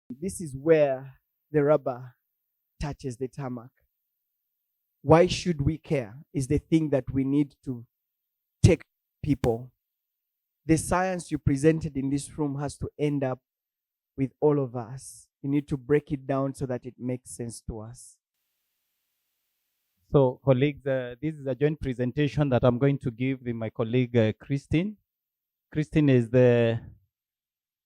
This is where the rubber touches the tarmac. Why should we care? Is the thing that we need to take people. The science you presented in this room has to end up with all of us. You need to break it down so that it makes sense to us. So, colleagues, this is a joint presentation that I'm going to give with my colleague Christine. Christine is the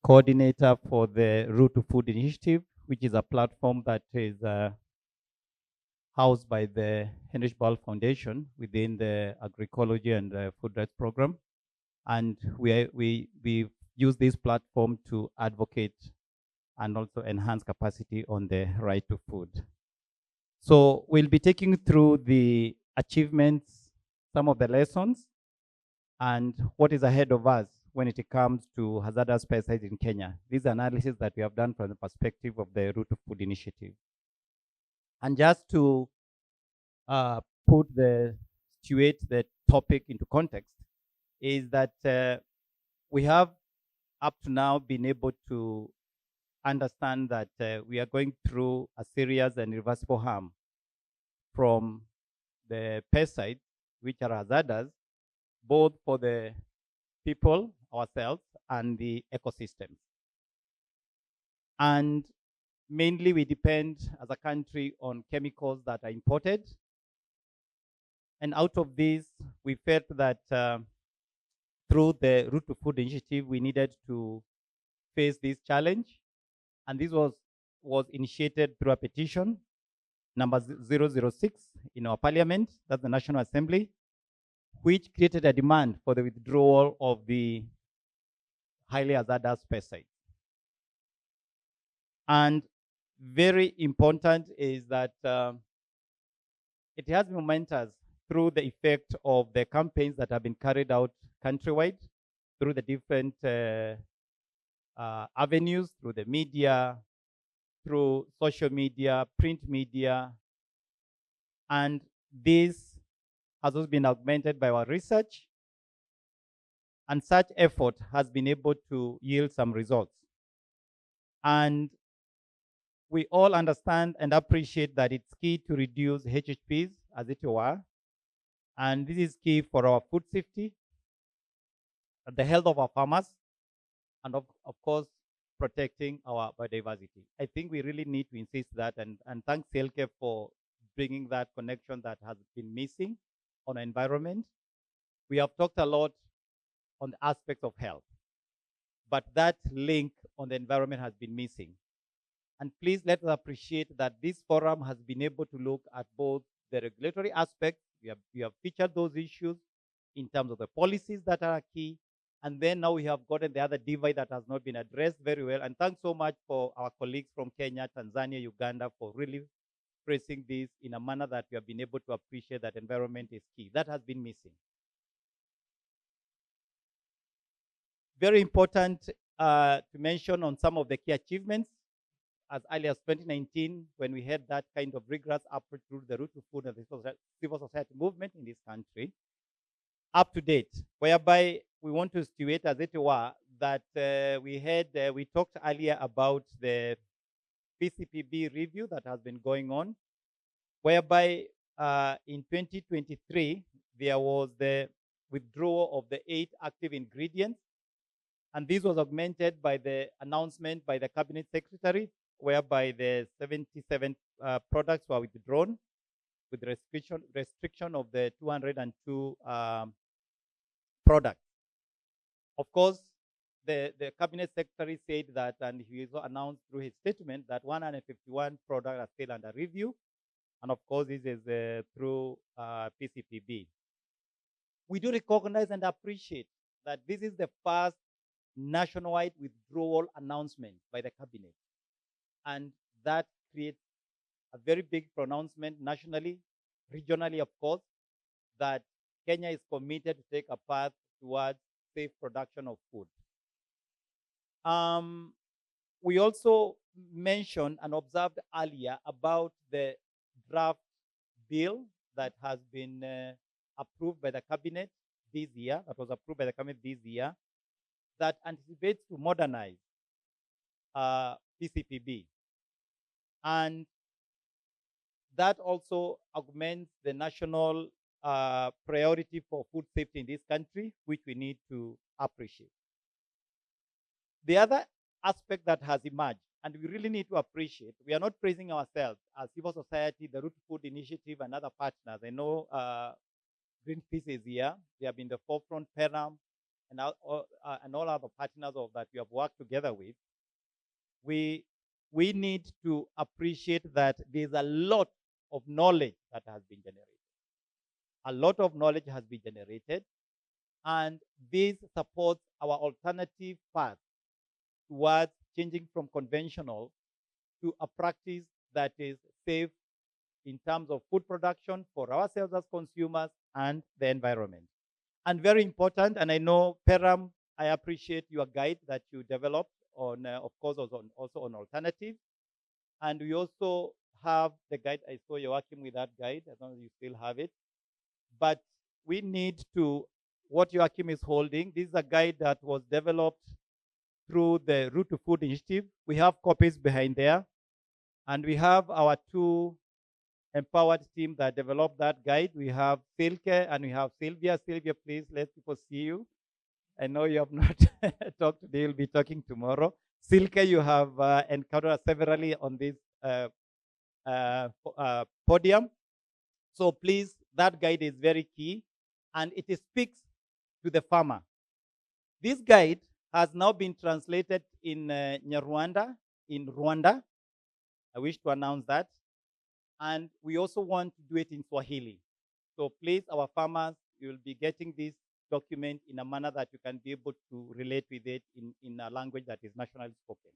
coordinator for the Root to Food Initiative, which is a platform that is housed by the Heinrich Ball Foundation within the Agroecology and Food Rights Program. And we use this platform to advocate and also enhance capacity on the right to food. So we'll be taking you through the achievements, some of the lessons, and what is ahead of us when it comes to hazardous pesticides in Kenya. These analysis that we have done from the perspective of the Root to Food Initiative. And just to put situate the topic into context, is that we have up to now been able to understand that we are going through a serious and irreversible harm from the pesticides, which are hazardous, both for the people, ourselves, and the ecosystems. And mainly we depend as a country on chemicals that are imported. And out of this, we felt that through the Root to Food Initiative, we needed to face this challenge. And this was initiated through a petition, number 006 in our parliament, that's the National Assembly, which created a demand for the withdrawal of the highly hazardous pesticides. And very important is that it has been momentous through the effect of the campaigns that have been carried out countrywide through the different avenues, through the media, through social media, print media, and this has also been augmented by our research, and such effort has been able to yield some results. And we all understand and appreciate that it's key to reduce HHPs, as it were, and this is key for our food safety, the health of our farmers, and of course, protecting our biodiversity. I think we really need to insist that, and thanks Selke for bringing that connection that has been missing on the environment. We have talked a lot on the aspects of health, but that link on the environment has been missing. And please let us appreciate that this forum has been able to look at both the regulatory aspects, we have featured those issues in terms of the policies that are key, and then now we have gotten the other divide that has not been addressed very well. And thanks so much for our colleagues from Kenya, Tanzania, Uganda for really pressing this in a manner that we have been able to appreciate that environment is key. That has been missing. Very important to mention on some of the key achievements as early as 2019, when we had that kind of rigorous approach through the Root to Food and the civil society movement in this country, up to date, whereby we want to situate, as it were, that we talked earlier about the PCPB review that has been going on, whereby in 2023, there was the withdrawal of the 8 active ingredients. And this was augmented by the announcement by the Cabinet Secretary, whereby the 77 products were withdrawn with restriction of the 202 products. Of course, the Cabinet Secretary said that, and he also announced through his statement that 151 products are still under review. And of course, this is through PCPB. We do recognize and appreciate that this is the first nationwide withdrawal announcement by the Cabinet. And that creates a very big pronouncement nationally, regionally, of course, that Kenya is committed to take a path towards safe production of food. We also mentioned and observed earlier about the draft bill that has been approved by the Cabinet this year, that anticipates to modernize PCPB. And that also augments the national priority for food safety in this country, which we need to appreciate. The other aspect that has emerged, and we really need to appreciate, we are not praising ourselves as civil society, the Root Food Initiative, and other partners. I know Greenpeace is here. They have been the forefront, PERAM, and all other partners of that we have worked together with. We need to appreciate that there's a lot of knowledge that has been generated. A lot of knowledge has been generated, and this supports our alternative path towards changing from conventional to a practice that is safe in terms of food production for ourselves as consumers and the environment. And very important, and I know, Peram, I appreciate your guide that you developed on, of course, also on alternatives. And we also have the guide. I saw you're working with that guide. I don't know if you still have it. But we need to, what Joachim is holding, this is a guide that was developed through the Root to Food Initiative. We have copies behind there. And we have our two empowered team that developed that guide. We have Silke and we have Sylvia. Sylvia, please let people see you. I know you have not talked today, you'll be talking tomorrow. Silke, you have encountered severally on this podium. So please, that guide is very key, and it speaks to the farmer. This guide has now been translated in Nyarwanda, in Rwanda. I wish to announce that. And we also want to do it in Swahili. So please, our farmers, you will be getting this document in a manner that you can be able to relate with it in a language that is nationally spoken.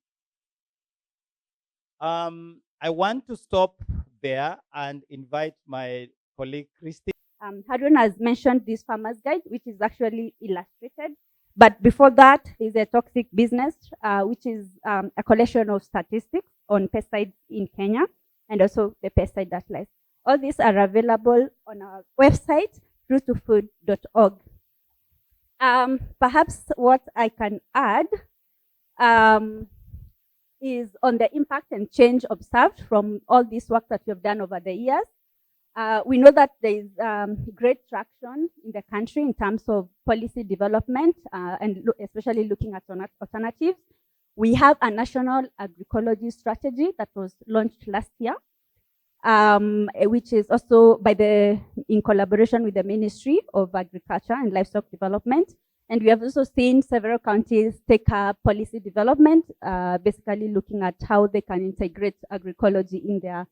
I want to stop there and invite my colleague, Christy. Harun has mentioned this farmer's guide, which is actually illustrated. But before that, is a toxic business, which is a collection of statistics on pesticides in Kenya, and also the pesticide atlas. All these are available on our website, roottofood.org. Perhaps what I can add is on the impact and change observed from all this work that we have done over the years. We know that there is great traction in the country in terms of policy development and especially looking at alternatives. We have a national agroecology strategy that was launched last year, which is also in collaboration with the Ministry of Agriculture and Livestock Development. And we have also seen several counties take up policy development, basically looking at how they can integrate agroecology in their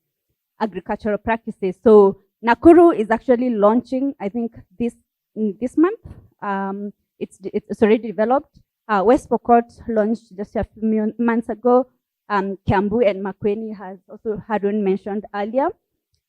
agricultural practices. So Nakuru is actually launching, I think, this month. It's already developed. West Pokot launched just a few months ago. Kiambu and Makueni, has also Harun mentioned earlier.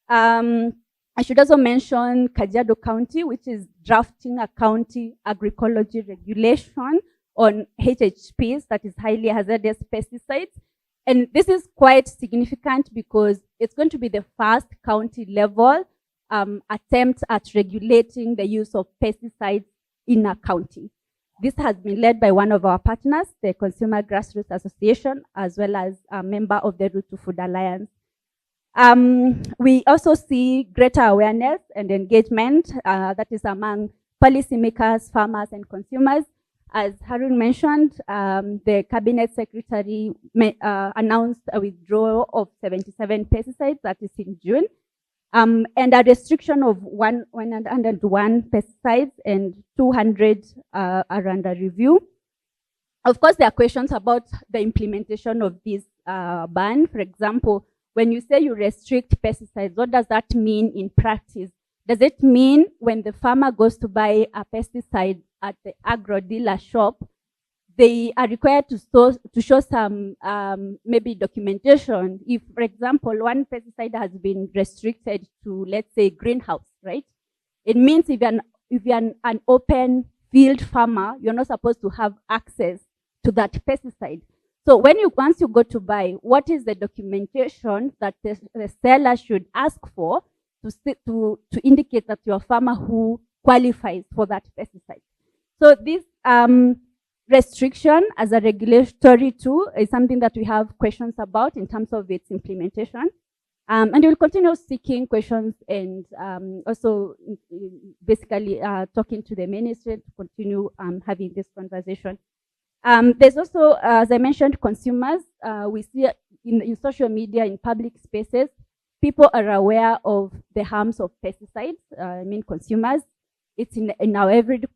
I should also mention Kajiado County, which is drafting a county agroecology regulation on HHPs, that is highly hazardous pesticides. And this is quite significant because it's going to be the first county level attempt at regulating the use of pesticides in a county. This has been led by one of our partners, the Consumer Grassroots Association, as well as a member of the Root to Food Alliance. We also see greater awareness and engagement that is among policymakers, farmers, and consumers. As Harun mentioned, the Cabinet Secretary announced a withdrawal of 77 pesticides, that is in June, and a restriction of 101 pesticides, and 200 are under review. Of course, there are questions about the implementation of this ban. For example, when you say you restrict pesticides, what does that mean in practice? Does it mean when the farmer goes to buy a pesticide at the agro dealer shop, they are required to show some maybe documentation? If, for example, one pesticide has been restricted to, let's say, greenhouse, right? It means if you're an open field farmer, you're not supposed to have access to that pesticide. So once you go to buy, what is the documentation that the seller should ask for to indicate that you're a farmer who qualifies for that pesticide? So this restriction as a regulatory tool is something that we have questions about in terms of its implementation. And we'll continue seeking questions and also basically talking to the ministry to continue having this conversation. There's also, as I mentioned, consumers. We see in social media, in public spaces, people are aware of the harms of pesticides. I mean, consumers. It's in our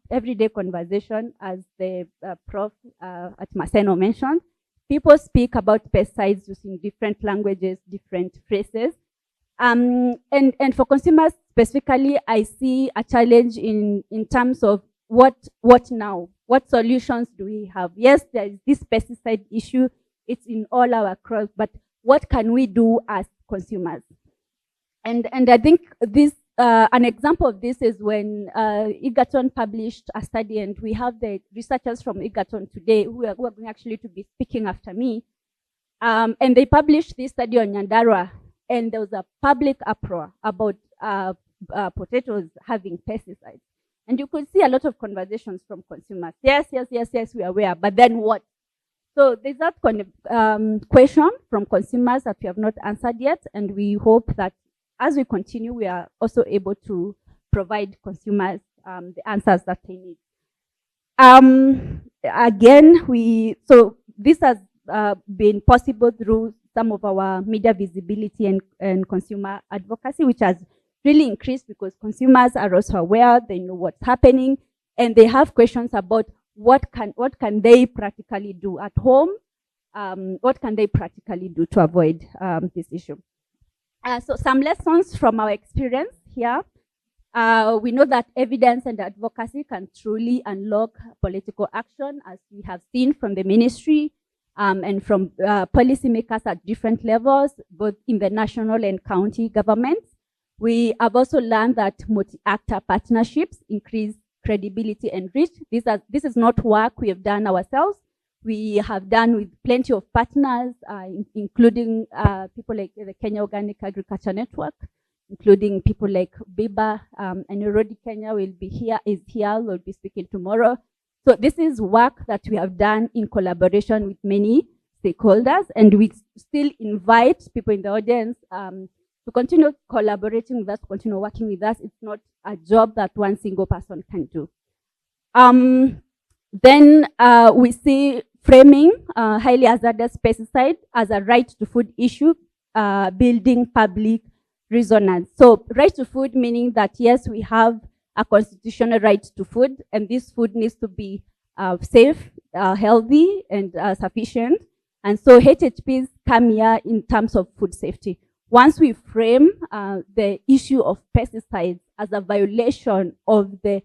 everyday conversation, as the prof at Maseno mentioned. People speak about pesticides using different languages, different phrases. And for consumers specifically, I see a challenge in terms of what now? What solutions do we have? Yes, there is this pesticide issue. It's in all our crops, but what can we do as consumers? And I think this, an example of this is when Egerton published a study, and we have the researchers from Egerton today who are going actually to be speaking after me. And they published this study on Nyandarua, and there was a public uproar about potatoes having pesticides. And you could see a lot of conversations from consumers. Yes, we are aware, but then what? So there's that question from consumers that we have not answered yet, and we hope that as we continue, we are also able to provide consumers the answers that they need. Again, so this has been possible through some of our media visibility and consumer advocacy, which has really increased because consumers are also aware, they know what's happening, and they have questions about what can they practically do at home, what can they practically do to avoid this issue. So some lessons from our experience here. We know that evidence and advocacy can truly unlock political action, as we have seen from the ministry and from policymakers at different levels, both in the national and county governments. We have also learned that multi-actor partnerships increase credibility and reach. This is not work we have done ourselves. We have done with plenty of partners, including people like the Kenya Organic Agriculture Network, including people like Biba, and Nairobi, Kenya is here, will be speaking tomorrow. So this is work that we have done in collaboration with many stakeholders, and we still invite people in the audience to continue collaborating with us, continue working with us. It's not a job that one single person can do. Then we see framing highly hazardous pesticide as a right to food issue, building public resonance. So right to food meaning that yes, we have a constitutional right to food, and this food needs to be safe, healthy, and sufficient. And so HHPs come here in terms of food safety. Once we frame the issue of pesticides as a violation of the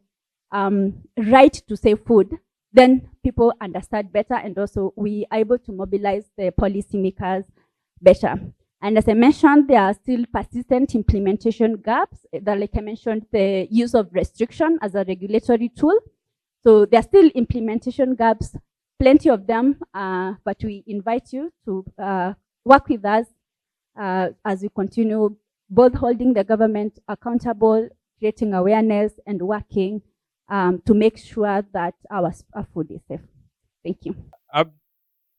right to safe food, then people understand better, and also we are able to mobilize the policymakers better. And as I mentioned, there are still persistent implementation gaps. Like I mentioned, the use of restriction as a regulatory tool. So there are still implementation gaps, plenty of them, but we invite you to work with us as we continue both holding the government accountable, creating awareness, and working to make sure that our food is safe. Thank you.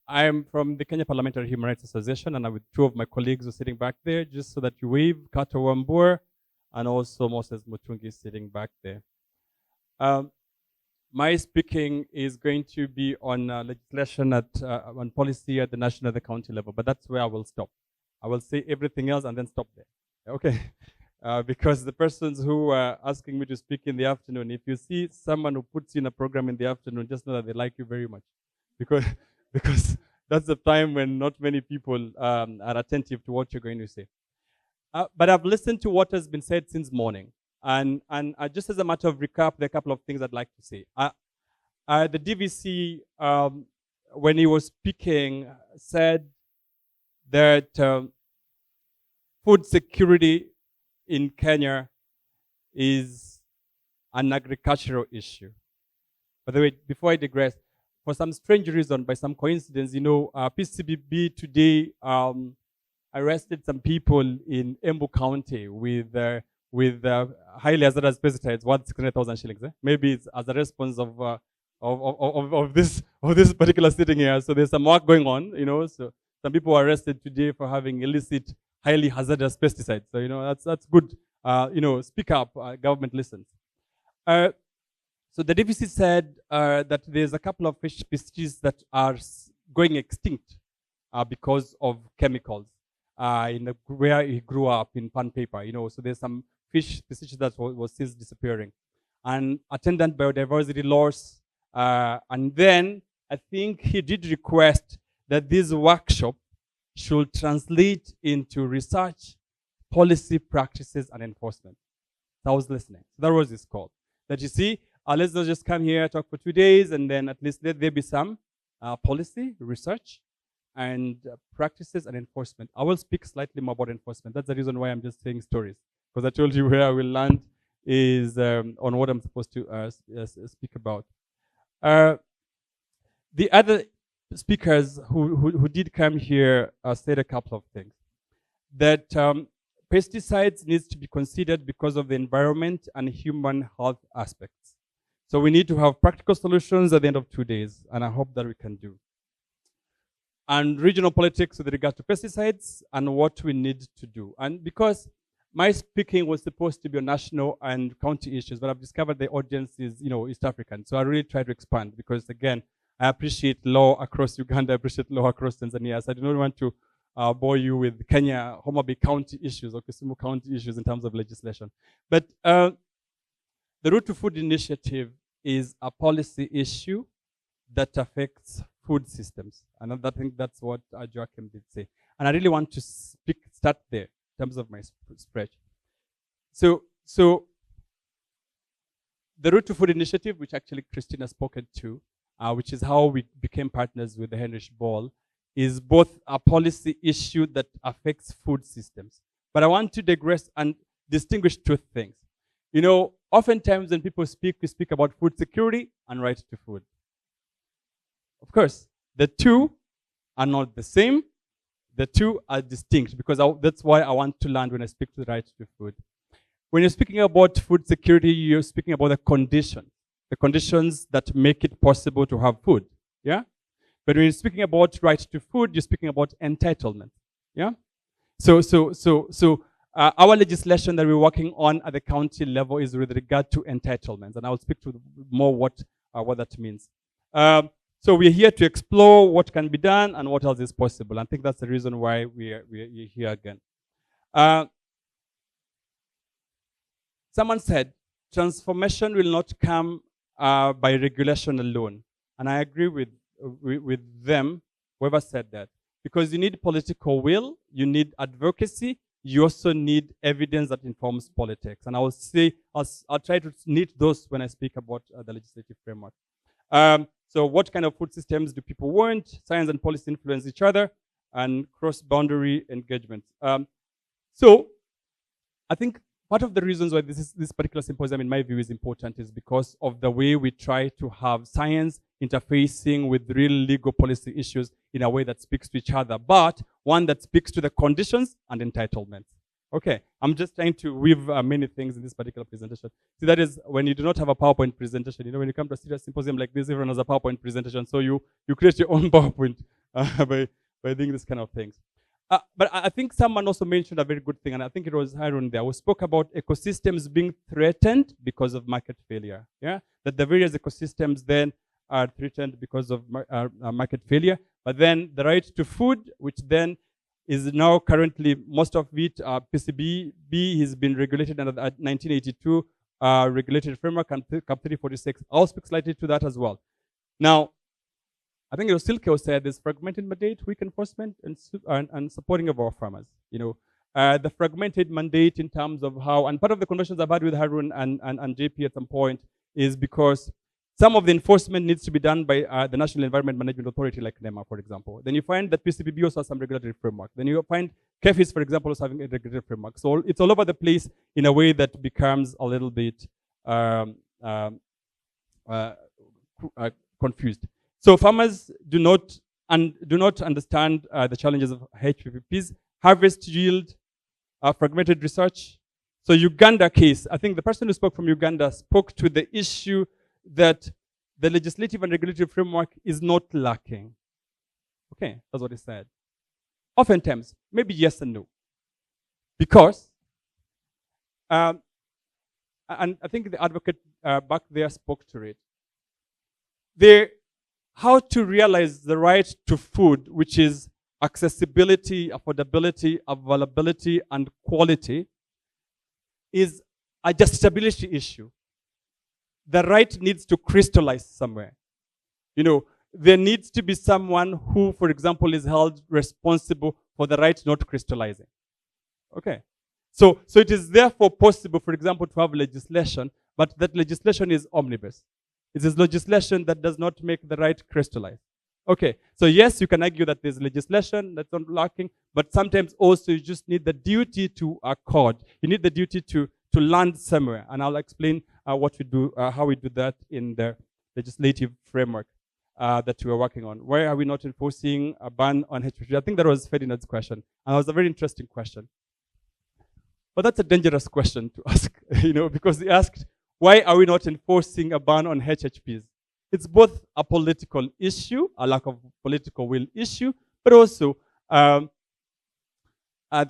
I'm from the Kenya Parliamentary Human Rights Association, and I'm with two of my colleagues who are sitting back there, just so that you wave, Kato Wambur, and also Moses Mutungi sitting back there. My speaking is going to be on legislation on policy at the national and the county level, but that's where I will stop. I will say everything else and then stop there, okay? Because the persons who are asking me to speak in the afternoon, if you see someone who puts in a program in the afternoon, just know that they like you very much, because that's the time when not many people are attentive to what you're going to say. But I've listened to what has been said since morning, and just as a matter of recap, there are a couple of things I'd like to say. The DVC, when he was speaking, said that food security in Kenya is an agricultural issue. By the way, before I digress, for some strange reason, by some coincidence, you know, PCBB today arrested some people in Embu County with highly hazardous pesticides worth 600,000 shillings. Maybe it's as a response of of this particular sitting here. So there's some work going on, So some people were arrested today for having illicit, highly hazardous pesticides. So that's good. Speak up. Government listens. So the deficit said that there's a couple of fish species that are going extinct because of chemicals where he grew up in pan paper. So there's some fish species that was since disappearing, and attendant biodiversity loss. And then I think he did request that this workshop should translate into research, policy, practices, and enforcement. So I was listening. So that was his call. That you see, let's not just come here, talk for 2 days, and then at least let there be some policy, research, and practices and enforcement. I will speak slightly more about enforcement. That's the reason why I'm just saying stories. Because I told you where I will land is on what I'm supposed to speak about. The other speakers who did come here said a couple of things. That pesticides needs to be considered because of the environment and human health aspects. So we need to have practical solutions at the end of 2 days, and I hope that we can do. And regional politics with regard to pesticides and what we need to do. And because my speaking was supposed to be on national and county issues, but I've discovered the audience is, East African. So I really try to expand because, again, I appreciate law across Uganda, I appreciate law across Tanzania. So I do not want to bore you with Kenya, Homa Bay County issues or Kisumu County issues in terms of legislation. But the Route to Food initiative is a policy issue that affects food systems. And I think that's what Joachim did say. And I really want to start there in terms of my spread. So the Route to Food initiative, which actually Christina spoken to, which is how we became partners with the Heinrich Ball, is both a policy issue that affects food systems. But I want to digress and distinguish two things. Oftentimes when people speak, we speak about food security and right to food. Of course, the two are not the same. The two are distinct because that's why I want to land when I speak to the right to food. When you're speaking about food security, you're speaking about the conditions that make it possible to have food. Yeah? But when you're speaking about right to food, you're speaking about entitlement. Yeah? So our legislation that we're working on at the county level is with regard to entitlements, and I will speak to more what that means. So we're here to explore what can be done and what else is possible. I think that's the reason why we're here again. Someone said, transformation will not come by regulation alone. And I agree with them, whoever said that. Because you need political will, you need advocacy, you also need evidence that informs politics. And I will say, I'll try to knit those when I speak about the legislative framework. So what kind of food systems do people want? Science and policy influence each other, and cross-boundary engagement. So I think part of the reasons why this particular symposium, in my view, is important is because of the way we try to have science interfacing with real legal policy issues in a way that speaks to each other, but one that speaks to the conditions and entitlements. Okay, I'm just trying to weave many things in this particular presentation. See, that is when you do not have a PowerPoint presentation. When you come to a serious symposium like this, everyone has a PowerPoint presentation, so you create your own PowerPoint by doing this kind of things. But I think someone also mentioned a very good thing, and I think it was Harun there. We spoke about ecosystems being threatened because of market failure. Yeah, that the various ecosystems then are threatened because of market failure. But then the right to food, which then is now currently most of it PCB has been regulated under the 1982 regulated framework and CAP 346. I'll speak slightly to that as well. Now, I think it was Silke said there's fragmented mandate, weak enforcement, and supporting of our farmers. The fragmented mandate in terms of how, and part of the conversations I've had with Harun and JP at some point is because some of the enforcement needs to be done by the National Environment Management Authority, like NEMA, for example. Then you find that PCPB also has some regulatory framework. Then you find KEFIS, for example, also having a regulatory framework. So it's all over the place in a way that becomes a little bit confused. So farmers do not understand the challenges of HPPPs, harvest yield, fragmented research. So Uganda case, I think the person who spoke from Uganda spoke to the issue that the legislative and regulatory framework is not lacking. Okay, that's what he said. Oftentimes, maybe yes and no. Because, and I think the advocate back there spoke to it. How to realize the right to food, which is accessibility, affordability, availability, and quality, is a justiciability issue. The right needs to crystallize somewhere. You know, there needs to be someone who, for example, is held responsible for the right not crystallizing. Okay. So it is therefore possible, for example, to have legislation, but that legislation is omnibus. It is legislation that does not make the right crystallize. Okay, so yes, you can argue that there's legislation that's not lacking, but sometimes also you just need the duty to accord. You need the duty to land somewhere, and I'll explain what we do, how we do that in the legislative framework that we are working on. Why are we not enforcing a ban on HPV? I think that was Ferdinand's question, and it was a very interesting question. But that's a dangerous question to ask, because he asked, why are we not enforcing a ban on HHPs? It's both a political issue, a lack of political will issue, but also the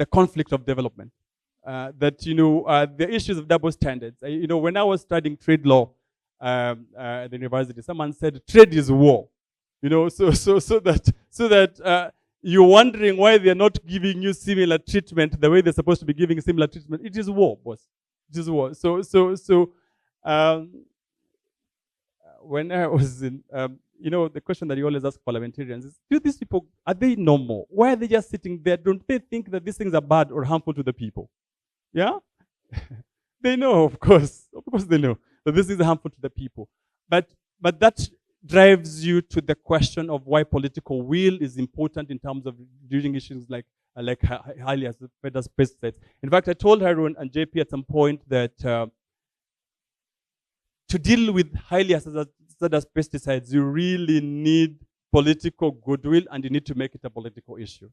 conflict of development. The issues of double standards. When I was studying trade law at the university, someone said trade is war. So that you're wondering why they're not giving you similar treatment the way they're supposed to be giving similar treatment. It is war, boss. It is war. When I was in, the question that you always ask parliamentarians is, do these people, are they normal? Why are they just sitting there? Don't they think that these things are bad or harmful to the people? Yeah? They know, of course. Of course they know that this is harmful to the people. But that drives you to the question of why political will is important in terms of dealing issues like highly hazardous pesticides. In fact, I told Harun and JP at some point that to deal with highly hazardous pesticides, you really need political goodwill, and you need to make it a political issue.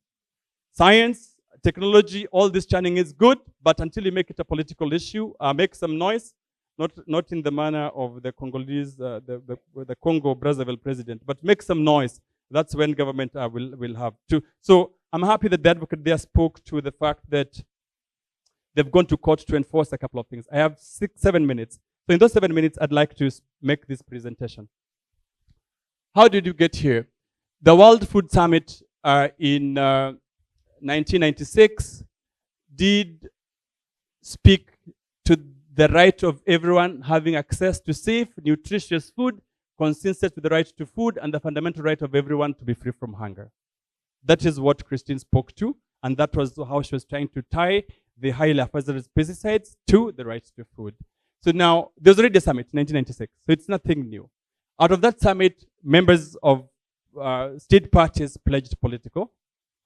Science, technology, all this churning is good, but until you make it a political issue, make some noise, not in the manner of the Congolese, the Congo Brazzaville president, but make some noise. That's when government will have to. So I'm happy that the advocate there spoke to the fact that they've gone to court to enforce a couple of things. I have 7 minutes. So in those 7 minutes, I'd like to make this presentation. How did you get here? The World Food Summit in 1996 did speak to the right of everyone having access to safe, nutritious food, consistent with the right to food, and the fundamental right of everyone to be free from hunger. That is what Christine spoke to, and that was how she was trying to tie the highly hazardous pesticides to the right to food. So now, there's already a summit in 1996, so it's nothing new. Out of that summit, members of state parties pledged political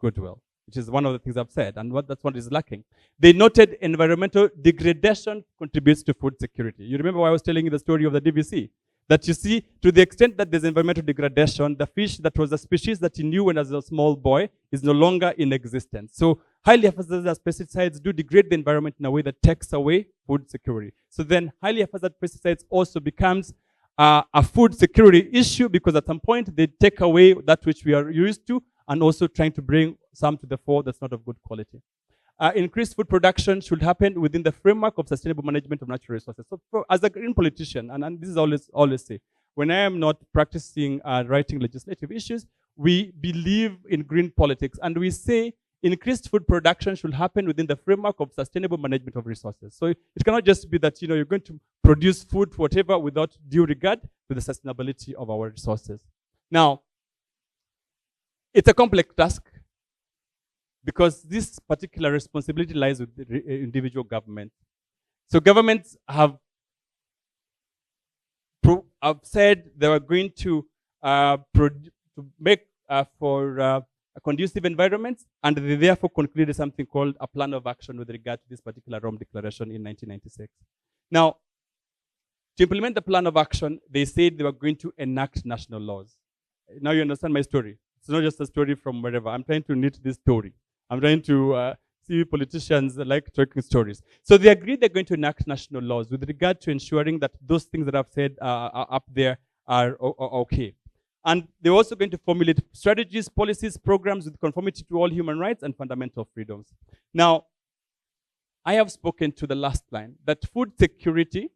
goodwill, which is one of the things I've said, and that's what is lacking. They noted environmental degradation contributes to food security. You remember why I was telling you the story of the DVC? That you see, to the extent that there's environmental degradation, the fish that was a species that you knew when as a small boy is no longer in existence. So highly hazardous pesticides do degrade the environment in a way that takes away food security. So then highly hazardous pesticides also becomes a food security issue, because at some point they take away that which we are used to, and also trying to bring some to the fore that's not of good quality. Increased food production should happen within the framework of sustainable management of natural resources. So as a green politician, and this is always say, when I am not practicing writing legislative issues, we believe in green politics, and we say increased food production should happen within the framework of sustainable management of resources. So it cannot just be that you're going to produce food, whatever, without due regard to the sustainability of our resources. Now, it's a complex task, because this particular responsibility lies with the individual government. So governments have said they were going to make for a conducive environment, and they therefore concluded something called a plan of action with regard to this particular Rome Declaration in 1996. Now, to implement the plan of action, they said they were going to enact national laws. Now you understand my story. It's not just a story from wherever. I'm trying to knit this story. I'm trying to see politicians like talking stories. So they agreed they're going to enact national laws with regard to ensuring that those things that I've said are up there are okay. And they're also going to formulate strategies, policies, programs with conformity to all human rights and fundamental freedoms. Now, I have spoken to the last line that food security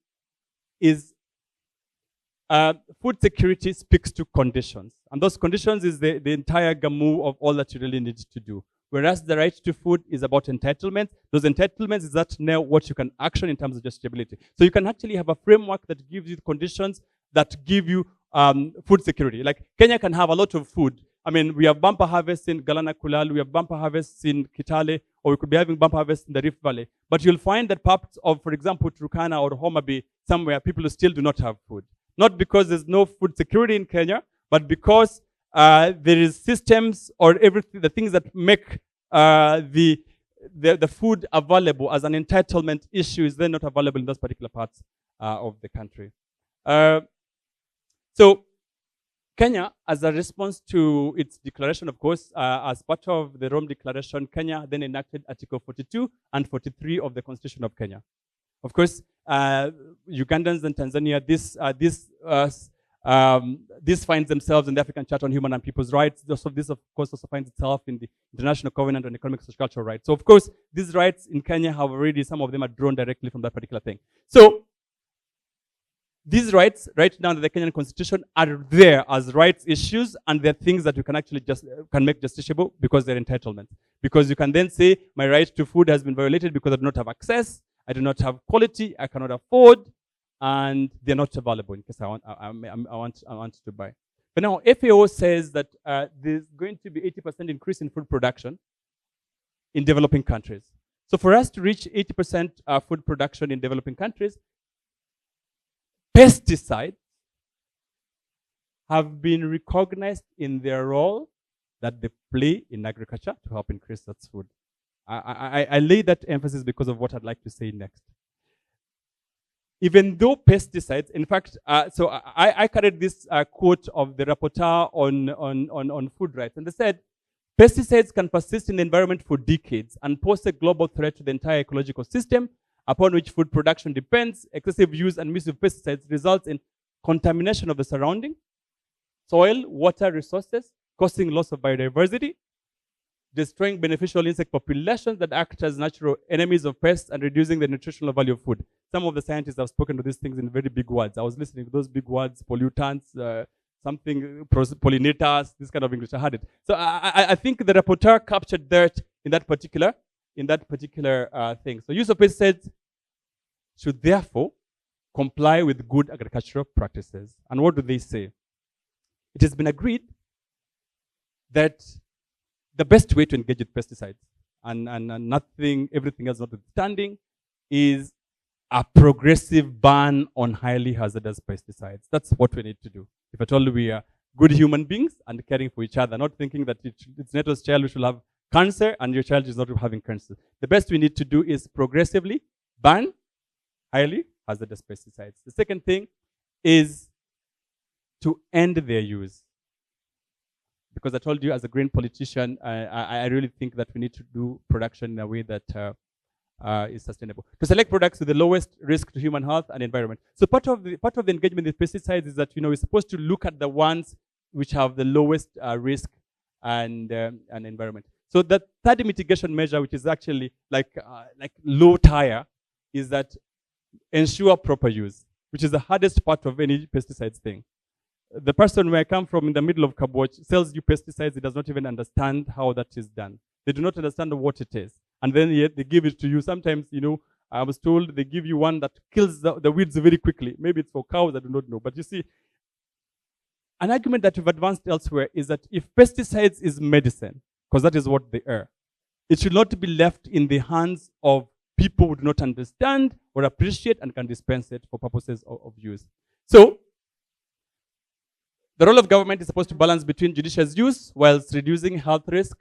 speaks to conditions. And those conditions is the entire gamut of all that you really need to do. Whereas the right to food is about entitlement. Those entitlements is that now what you can action in terms of justiciability. So you can actually have a framework that gives you conditions that give you food security. Like Kenya can have a lot of food. I mean, we have bumper harvests in Galana Kulal, we have bumper harvests in Kitale, or we could be having bumper harvests in the Rift Valley. But you'll find that parts of, for example, Turkana or Homa Bay, somewhere people still do not have food. Not because there's no food security in Kenya, but because there is systems or everything, the things that make the food available as an entitlement issue is then not available in those particular parts of the country. So Kenya, as a response to its declaration, of course, as part of the Rome Declaration, Kenya then enacted Article 42 and 43 of the Constitution of Kenya. Of course, Ugandans and Tanzania, this finds themselves in the African Charter on Human and People's Rights. This, of course, also finds itself in the International Covenant on Economic and Social Cultural Rights. So, of course, these rights in Kenya have already, some of them are drawn directly from that particular thing. So, these rights, right now in the Kenyan Constitution, are there as rights issues, and they're things that you can actually can make justiciable because they're entitlements. Because you can then say, my right to food has been violated because I do not have access, I do not have quality, I cannot afford, and they're not available in case I want to buy. But now FAO says that there's going to be 80% increase in food production in developing countries. So for us to reach 80% food production in developing countries, pesticides have been recognized in their role that they play in agriculture to help increase that food. I lay that emphasis because of what I'd like to say next. Even though pesticides, in fact, so I carried this quote of the rapporteur on food rights, and they said, pesticides can persist in the environment for decades and pose a global threat to the entire ecological system upon which food production depends. Excessive use and misuse of pesticides results in contamination of the surrounding soil, water resources, causing loss of biodiversity, destroying beneficial insect populations that act as natural enemies of pests, and reducing the nutritional value of food. Some of the scientists have spoken to these things in very big words. I was listening to those big words, pollutants, pollinators, this kind of English. I had it. So I think the rapporteur captured that in that particular thing. So use of pesticides should therefore comply with good agricultural practices. And what do they say? It has been agreed that the best way to engage with pesticides and everything else notwithstanding is a progressive ban on highly hazardous pesticides. That's what we need to do. If at all we are good human beings and caring for each other, not thinking that it's Neto's child who should have cancer and your child is not having cancer. The best we need to do is progressively ban highly hazardous pesticides. The second thing is to end their use. Because I told you, as a green politician, I really think that we need to do production in a way that is sustainable. To select products with the lowest risk to human health and environment. So part of the engagement with pesticides is that we're supposed to look at the ones which have the lowest risk and environment. So the third mitigation measure, which is actually like low tire, is that ensure proper use, which is the hardest part of any pesticides thing. The person where I come from in the middle of Kaboch sells you pesticides, he does not even understand how that is done. They do not understand what it is. And then yet they give it to you. Sometimes, I was told they give you one that kills the weeds very quickly. Maybe it's for cows, I do not know. But you see, an argument that we've advanced elsewhere is that if pesticides is medicine, because that is what they are, it should not be left in the hands of people who do not understand or appreciate and can dispense it for purposes of use. So, the role of government is supposed to balance between judicious use whilst reducing health risk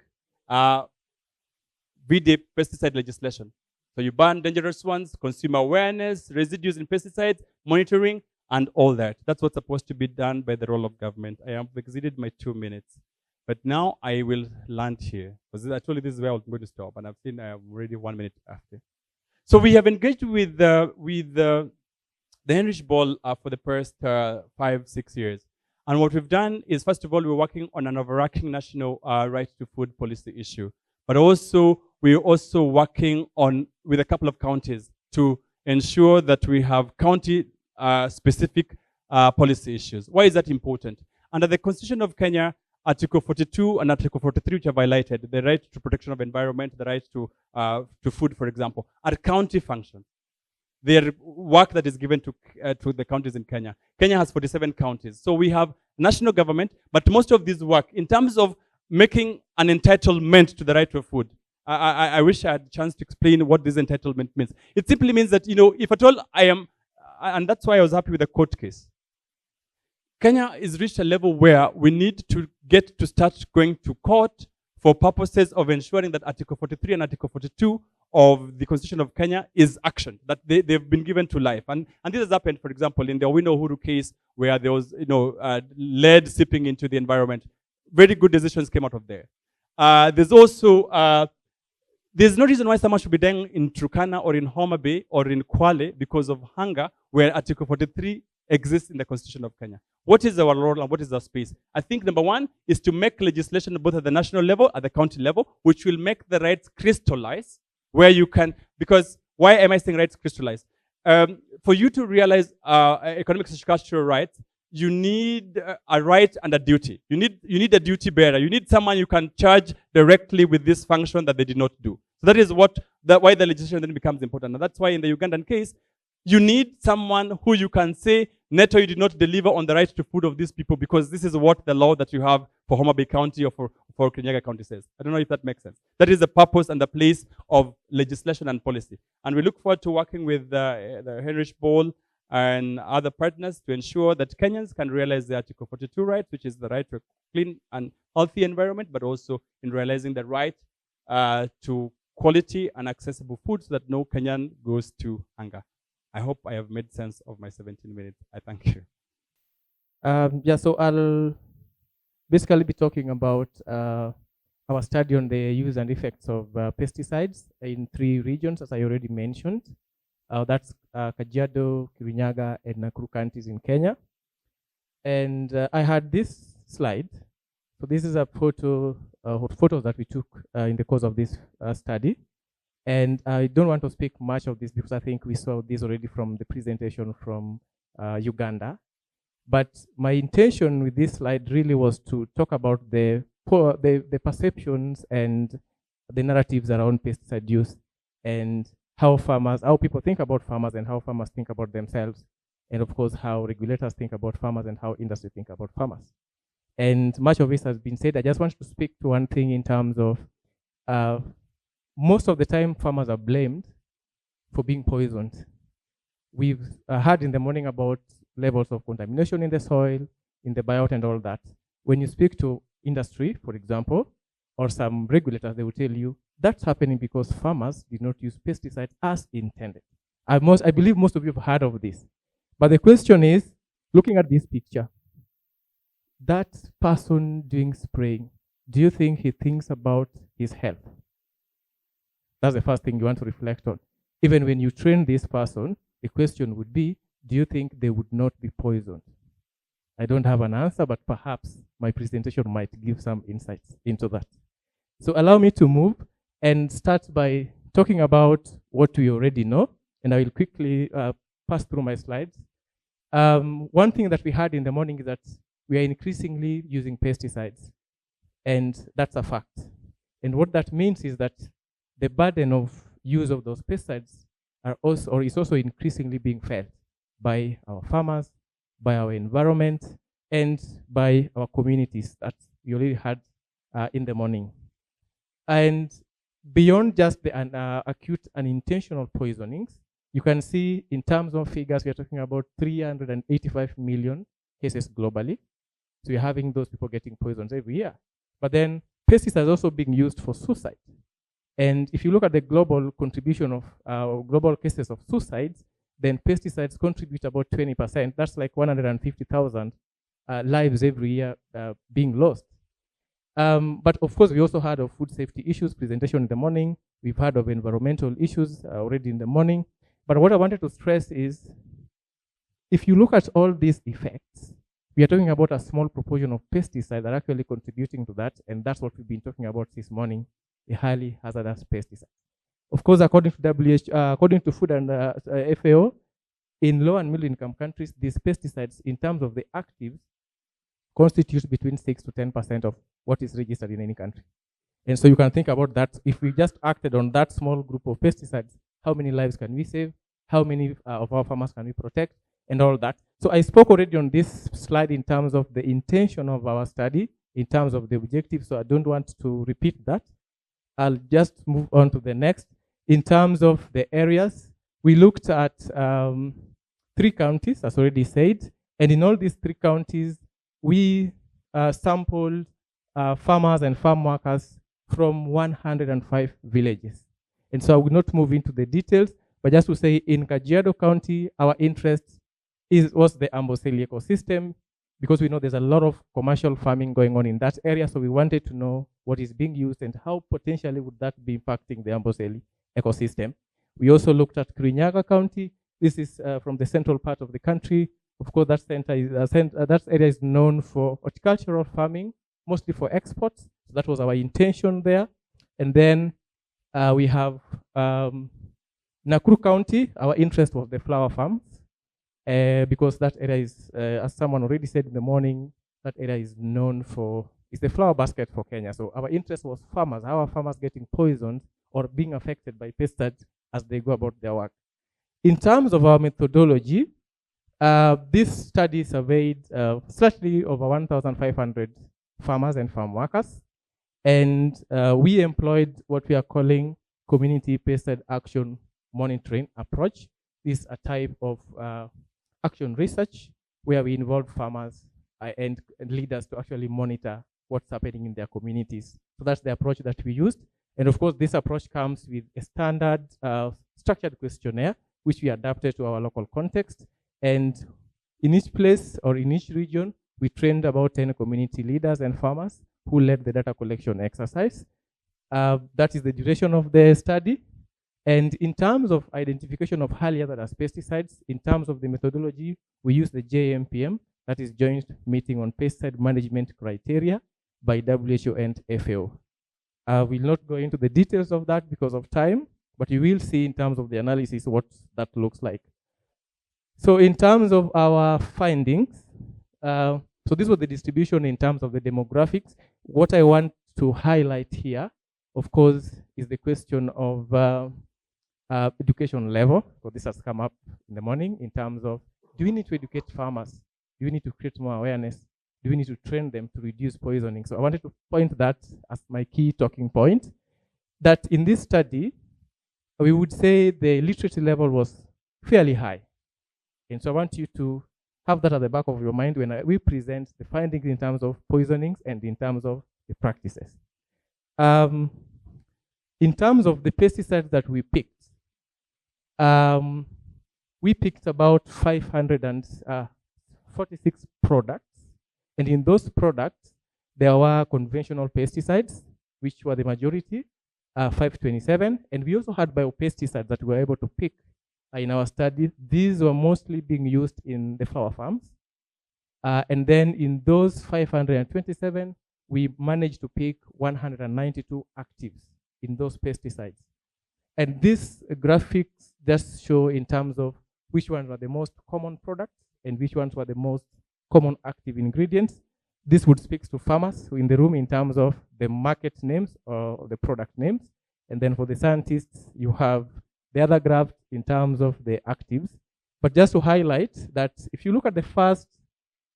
with the pesticide legislation. So you ban dangerous ones, consumer awareness, residues in pesticides, monitoring, and all that. That's what's supposed to be done by the role of government. I have exceeded my 2 minutes. But now I will land here. Because actually this is where I'm going to stop. And I've seen already 1 minute after. So we have engaged with the Heinrich Ball for the first 5-6 years. And what we've done is, first of all, we're working on an overarching national right to food policy issue. But also, we're also working on with a couple of counties to ensure that we have county specific policy issues. Why is that important? Under the Constitution of Kenya, Article 42 and Article 43, which have highlighted the right to protection of environment, the right to food, for example, are county functions. Their work that is given to the counties in Kenya. Kenya has 47 counties. So we have national government, but most of this work, in terms of making an entitlement to the right to food, I wish I had a chance to explain what this entitlement means. It simply means that, if at all I am, and that's why I was happy with the court case. Kenya is reached a level where we need to get to start going to court for purposes of ensuring that Article 43 and Article 42 of the Constitution of Kenya is action, that they've been given to life. And this has happened, for example, in the Owino Uhuru case, where there was lead seeping into the environment. Very good decisions came out of there. There's also, there's no reason why someone should be dying in Turkana or in Homa Bay or in Kwale because of hunger, where Article 43 exists in the Constitution of Kenya. What is our role and what is our space? I think number one is to make legislation both at the national level, at the county level, which will make the rights crystallize, where you can, because why am I saying rights crystallize? For you to realize economic and cultural rights, you need a right and a duty. You need a duty bearer. You need someone you can charge directly with this function that they did not do. So that is why the legislation then becomes important. And that's why in the Ugandan case, you need someone who you can say, Neto, you did not deliver on the right to food of these people because this is what the law that you have for Homa Bay County or for Kirinyaga County says. I don't know if that makes sense. That is the purpose and the place of legislation and policy. And we look forward to working with the Heinrich Ball and other partners to ensure that Kenyans can realize the Article 42 rights, which is the right to a clean and healthy environment, but also in realizing the right to quality and accessible food so that no Kenyan goes to hunger. I hope I have made sense of my 17 minutes. I thank you. Yeah, so I'll basically be talking about our study on the use and effects of pesticides in 3 regions, as I already mentioned. That's Kajiado, Kirinyaga, and Nakuru counties in Kenya. And I had this slide. So this is a photos that we took in the course of this study. And I don't want to speak much of this because I think we saw this already from the presentation from Uganda. But my intention with this slide really was to talk about the perceptions and the narratives around pesticide use and how people think about farmers and how farmers think about themselves. And of course, how regulators think about farmers and how industry think about farmers. And much of this has been said. I just want to speak to one thing in terms of most of the time, farmers are blamed for being poisoned. We've heard in the morning about levels of contamination in the soil, in the buyout and all that. When you speak to industry, for example, or some regulators, they will tell you that's happening because farmers did not use pesticides as intended. I believe most of you have heard of this. But the question is, looking at this picture, that person doing spraying, do you think he thinks about his health? That's the first thing you want to reflect on. Even when you train this person, the question would be, do you think they would not be poisoned? I don't have an answer, but perhaps my presentation might give some insights into that. So allow me to move and start by talking about what we already know, and I will quickly pass through my slides. One thing that we had in the morning is that we are increasingly using pesticides, and that's a fact. And what that means is that the burden of use of those pesticides is also increasingly being felt by our farmers, by our environment, and by our communities that we already had in the morning. And beyond just the acute and intentional poisonings, you can see in terms of figures, we are talking about 385 million cases globally. So you're having those people getting poisoned every year. But then pesticides are also being used for suicide. And if you look at the global contribution of global cases of suicides, then pesticides contribute about 20%. That's like 150,000 lives every year being lost. But of course, we also heard of food safety issues, presentation in the morning. We've heard of environmental issues already in the morning. But what I wanted to stress is if you look at all these effects, we are talking about a small proportion of pesticides that are actually contributing to that, and that's what we've been talking about this morning, the highly hazardous pesticides. Of course, according to according to Food and FAO, in low and middle income countries, these pesticides, in terms of the actives, constitute between 6 to 10% of what is registered in any country. And so you can think about that. If we just acted on that small group of pesticides, how many lives can we save? How many of our farmers can we protect? And all that. So I spoke already on this slide in terms of the intention of our study, in terms of the objective. So I don't want to repeat that. I'll just move on to the next. In terms of the areas, we looked at 3 counties, as already said. And in all these 3 counties, we sampled farmers and farm workers from 105 villages. And so I will not move into the details, but just to say in Kajiado County, our interest was the Amboseli ecosystem, because we know there's a lot of commercial farming going on in that area. So we wanted to know what is being used and how potentially would that be impacting the Amboseli ecosystem. We also looked at Kirinyaga County. This is from the central part of the country. Of course, that area is known for horticultural farming, mostly for exports. So that was our intention there. And then we have Nakuru County. Our interest was the flower farms, because that area is, as someone already said in the morning, that area is known for, it's the flower basket for Kenya. So our interest was farmers. How are farmers getting poisoned or being affected by pesticides as they go about their work? In terms of our methodology, this study surveyed slightly over 1,500 farmers and farm workers. And we employed what we are calling community pesticide action monitoring approach. This is a type of action research where we involve farmers and leaders to actually monitor what's happening in their communities. So that's the approach that we used. And of course, this approach comes with a standard structured questionnaire, which we adapted to our local context. And in each place or in each region, we trained about 10 community leaders and farmers who led the data collection exercise. That is the duration of the study. And in terms of identification of highly hazardous pesticides, in terms of the methodology, we use the JMPM, that is Joint Meeting on Pesticide Management Criteria by WHO and FAO. I will not go into the details of that because of time, but you will see in terms of the analysis what that looks like. So in terms of our findings, so this was the distribution in terms of the demographics. What I want to highlight here, of course, is the question of education level. So this has come up in the morning in terms of, do we need to educate farmers? Do we need to create more awareness? Do we need to train them to reduce poisoning? So I wanted to point that as my key talking point, that in this study, we would say the literacy level was fairly high. And so I want you to have that at the back of your mind when we present the findings in terms of poisonings and in terms of the practices. In terms of the pesticides that we picked about 546 products. And in those products, there were conventional pesticides, which were the majority, 527. And we also had biopesticides that we were able to pick in our study. These were mostly being used in the flower farms. And then in those 527, we managed to pick 192 actives in those pesticides. And these graphics just show in terms of which ones were the most common products and which ones were the most common active ingredients. This would speak to farmers in the room in terms of the market names or the product names. And then for the scientists, you have the other graph in terms of the actives. But just to highlight that if you look at the first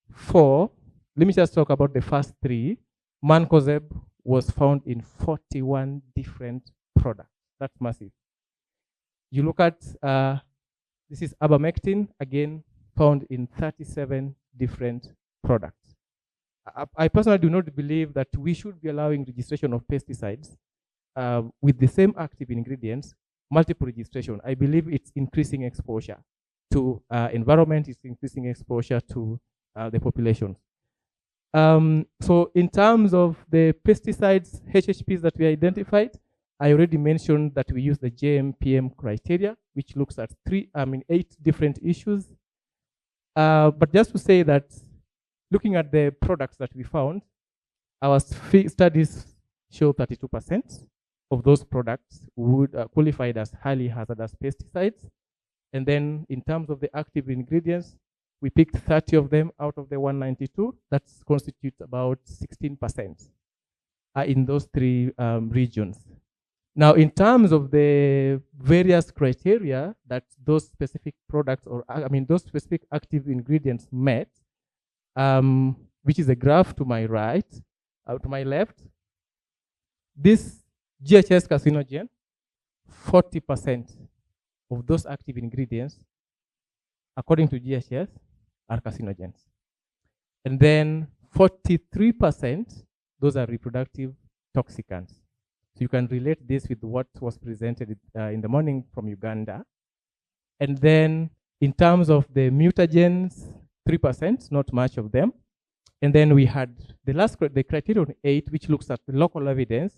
4, let me just talk about the first 3. Mancozeb was found in 41 different products. That's massive. You look at, this is abamectin, again, found in 37 different products. I personally do not believe that we should be allowing registration of pesticides with the same active ingredients, multiple registration. I believe it's increasing exposure to environment, it's increasing exposure to the population. So in terms of the pesticides, HHPs that we identified, I already mentioned that we use the JMPM criteria, which looks at 8 different issues. But just to say that, looking at the products that we found, our studies show 32% of those products would qualified as highly hazardous pesticides. And then in terms of the active ingredients, we picked 30 of them out of the 192. That constitutes about 16% in those three regions. Now, in terms of the various criteria that those specific products, or those specific active ingredients met, which is a graph to my right, to my left, this GHS carcinogen, 40% of those active ingredients, according to GHS, are carcinogens. And then 43%, those are reproductive toxicants. So you can relate this with what was presented in the morning from Uganda. And then in terms of the mutagens, 3%, not much of them. And then we had the criterion 8, which looks at the local evidence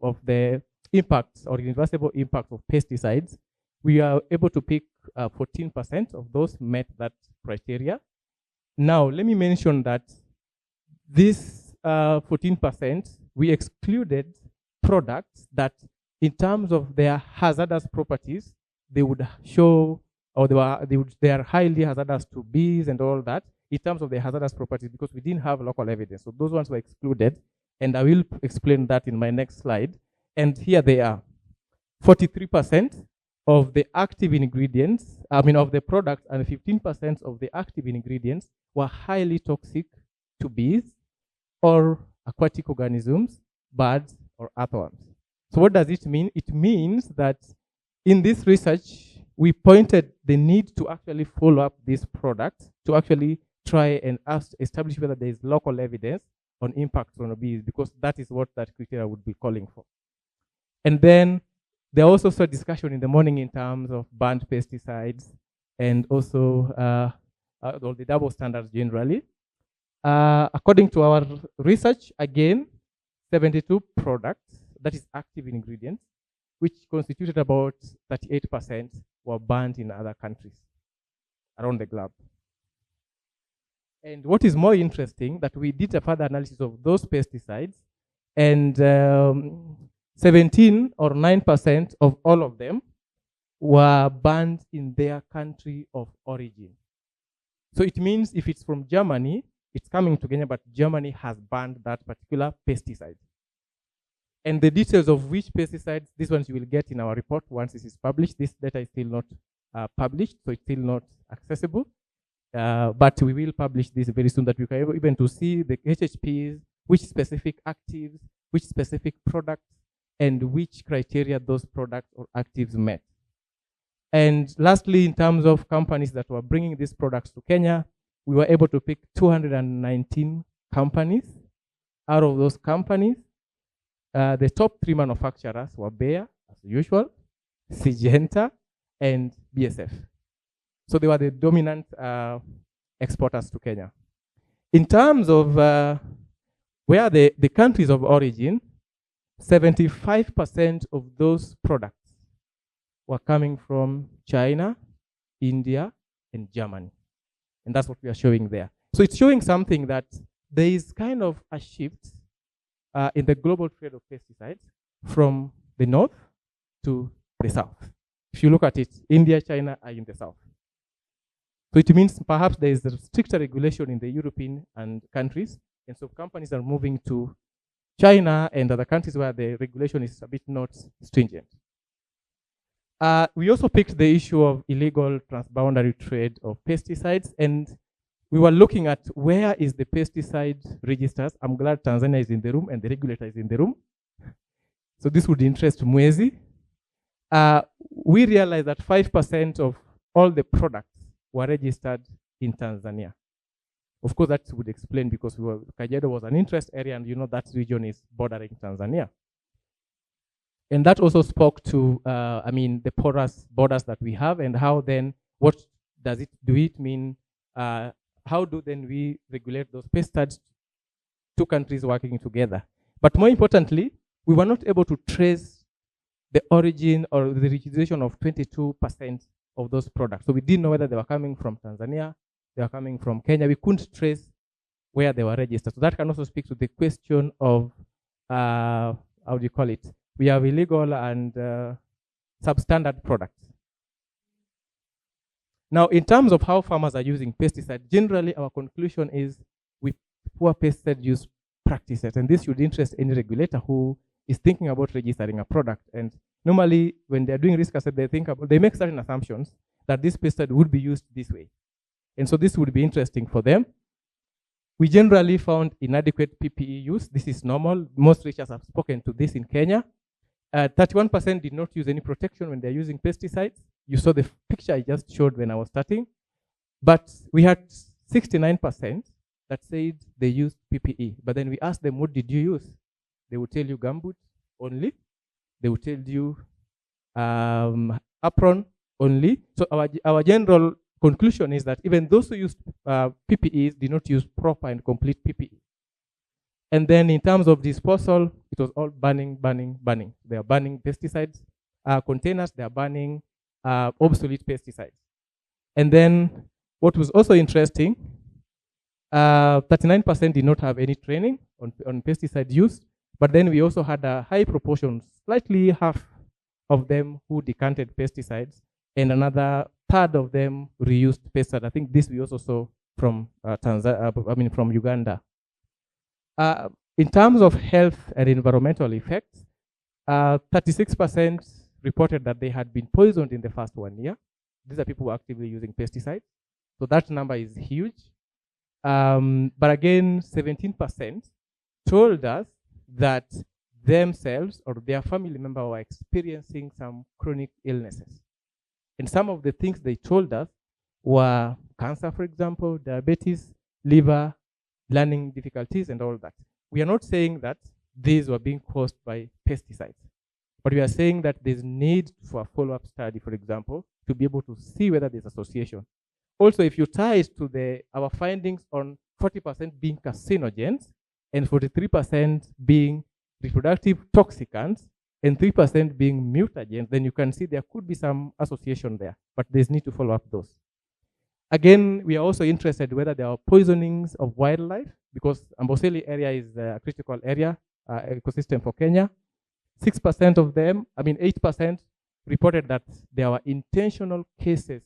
of the impacts or irreversible impact of pesticides. We are able to pick 14% of those met that criteria. Now, let me mention that this 14%, we excluded products that, in terms of their hazardous properties, they would show, or they are highly hazardous to bees and all that, in terms of their hazardous properties, because we didn't have local evidence. So those ones were excluded, and I will explain that in my next slide. And here they are. 43% of the active ingredients, of the product, and 15% of the active ingredients were highly toxic to bees or aquatic organisms, birds, or earthworms. So what does it mean? It means that in this research, we pointed the need to actually follow up this product to actually try and establish whether there is local evidence on impacts on bees, because that is what that criteria would be calling for. And then there also a discussion in the morning in terms of banned pesticides and also all the double standards generally. According to our research, again, 72 products, that is active ingredients, which constituted about 38%, were banned in other countries around the globe. And what is more interesting, that we did a further analysis of those pesticides, and 17 or 9% of all of them were banned in their country of origin. So it means if it's from Germany, it's coming to Kenya, but Germany has banned that particular pesticide. And the details of which pesticides, these ones you will get in our report once this is published. This data is still not published, so it's still not accessible. But we will publish this very soon, that we can even to see the HHPs, which specific actives, which specific products, and which criteria those products or actives met. And lastly, in terms of companies that were bringing these products to Kenya, we were able to pick 219 companies. Out of those companies, the top 3 manufacturers were Bayer, as usual, Syngenta, and BSF. So they were the dominant exporters to Kenya. In terms of where the countries of origin, 75% of those products were coming from China, India, and Germany. And that's what we are showing there. So it's showing something that there is kind of a shift in the global trade of pesticides from the north to the south. If you look at it, India, China are in the south. So it means perhaps there is a stricter regulation in the European and countries, and so companies are moving to China and other countries where the regulation is a bit not stringent. We also picked the issue of illegal transboundary trade of pesticides, and we were looking at where is the pesticide registers. I'm glad Tanzania is in the room and the regulator is in the room. So this would interest Mwezi. We realized that 5% of all the products were registered in Tanzania. Of course, that would explain because Kajiado was an interest area, and you know that region is bordering Tanzania. And that also spoke to, the porous borders that we have, and how then, what does it, do it mean, how do then we regulate those pesticides, two countries working together? But more importantly, we were not able to trace the origin or the registration of 22% of those products. So we didn't know whether they were coming from Tanzania, they were coming from Kenya. We couldn't trace where they were registered. So that can also speak to the question of, how do you call it? We have illegal and substandard products. Now, in terms of how farmers are using pesticides, generally our conclusion is with poor pesticide use practices. And this should interest any regulator who is thinking about registering a product. And normally, when they're doing risk assessment, they make certain assumptions that this pesticide would be used this way. And so this would be interesting for them. We generally found inadequate PPE use. This is normal. Most researchers have spoken to this in Kenya. 31% did not use any protection when they're using pesticides. You saw the picture I just showed when I was starting. But we had 69% that said they used PPE. But then we asked them, what did you use? They would tell you gumboots only. They would tell you apron only. So our general conclusion is that even those who used PPEs did not use proper and complete PPE. And then in terms of disposal, it was all banning. They are banning pesticides containers. They are banning obsolete pesticides. And then what was also interesting, 39% did not have any training on pesticide use. But then we also had a high proportion, slightly half of them who decanted pesticides, and another third of them reused pesticides. I think this we also saw from from Uganda. In terms of health and environmental effects, 36% reported that they had been poisoned in the first 1 year. These are people who are actively using pesticides. So that number is huge. But again, 17% told us that themselves or their family member were experiencing some chronic illnesses. And some of the things they told us were cancer, for example, diabetes, liver, learning difficulties, and all that. We are not saying that these were being caused by pesticides, but we are saying that there's need for a follow-up study, for example, to be able to see whether there's association. Also, if you tie it to our findings on 40% being carcinogens and 43% being reproductive toxicants and 3% being mutagens, then you can see there could be some association there, but there's need to follow up those. Again, we are also interested whether there are poisonings of wildlife, because Amboseli area is a critical area, ecosystem for Kenya. 6% of them, 8% reported that there were intentional cases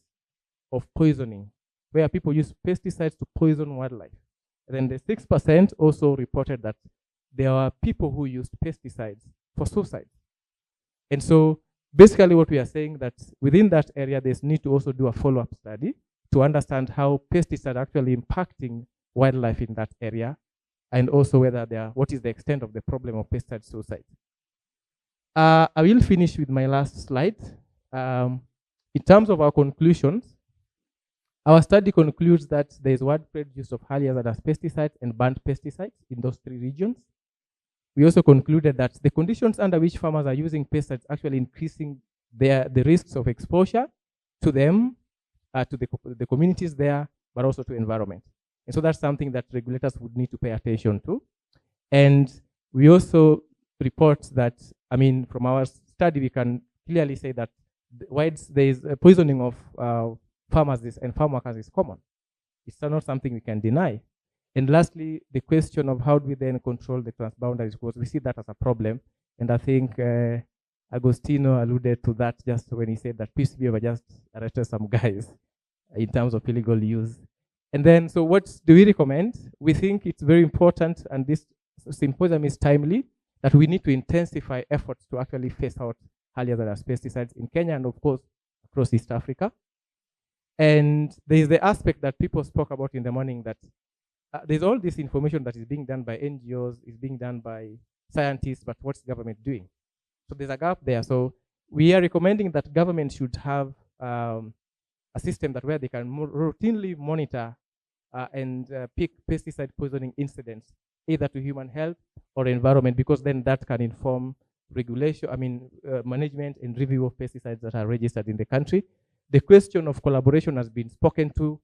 of poisoning, where people use pesticides to poison wildlife. And then the 6% also reported that there were people who used pesticides for suicide. And so basically what we are saying that within that area, there's need to also do a follow-up study to understand how pesticides are actually impacting wildlife in that area, and also whether what is the extent of the problem of pesticide suicide. I will finish with my last slide. In terms of our conclusions, our study concludes that there is widespread use of highly hazardous pesticides and banned pesticides in those 3 regions. We also concluded that the conditions under which farmers are using pesticides actually increasing the risks of exposure to them, to the communities there, but also to environment. And so that's something that regulators would need to pay attention to. And we also report that, from our study, we can clearly say that there is a poisoning of farmers and farm workers is common. It's not something we can deny. And lastly, the question of how do we then control the transboundaries, because we see that as a problem. And I think Agostino alluded to that just when he said that PCB just arrested some guys in terms of illegal use. And then, so what do we recommend? We think it's very important, and this symposium is timely, that we need to intensify efforts to actually phase out highly hazardous pesticides in Kenya and, of course, across East Africa. And there is the aspect that people spoke about in the morning, that there's all this information that is being done by NGOs, is being done by scientists, but what's the government doing? So there's a gap there. So we are recommending that government should have a system that where they can routinely monitor and pick pesticide poisoning incidents, either to human health or environment, because then that can inform regulation, management and review of pesticides that are registered in the country. The question of collaboration has been spoken to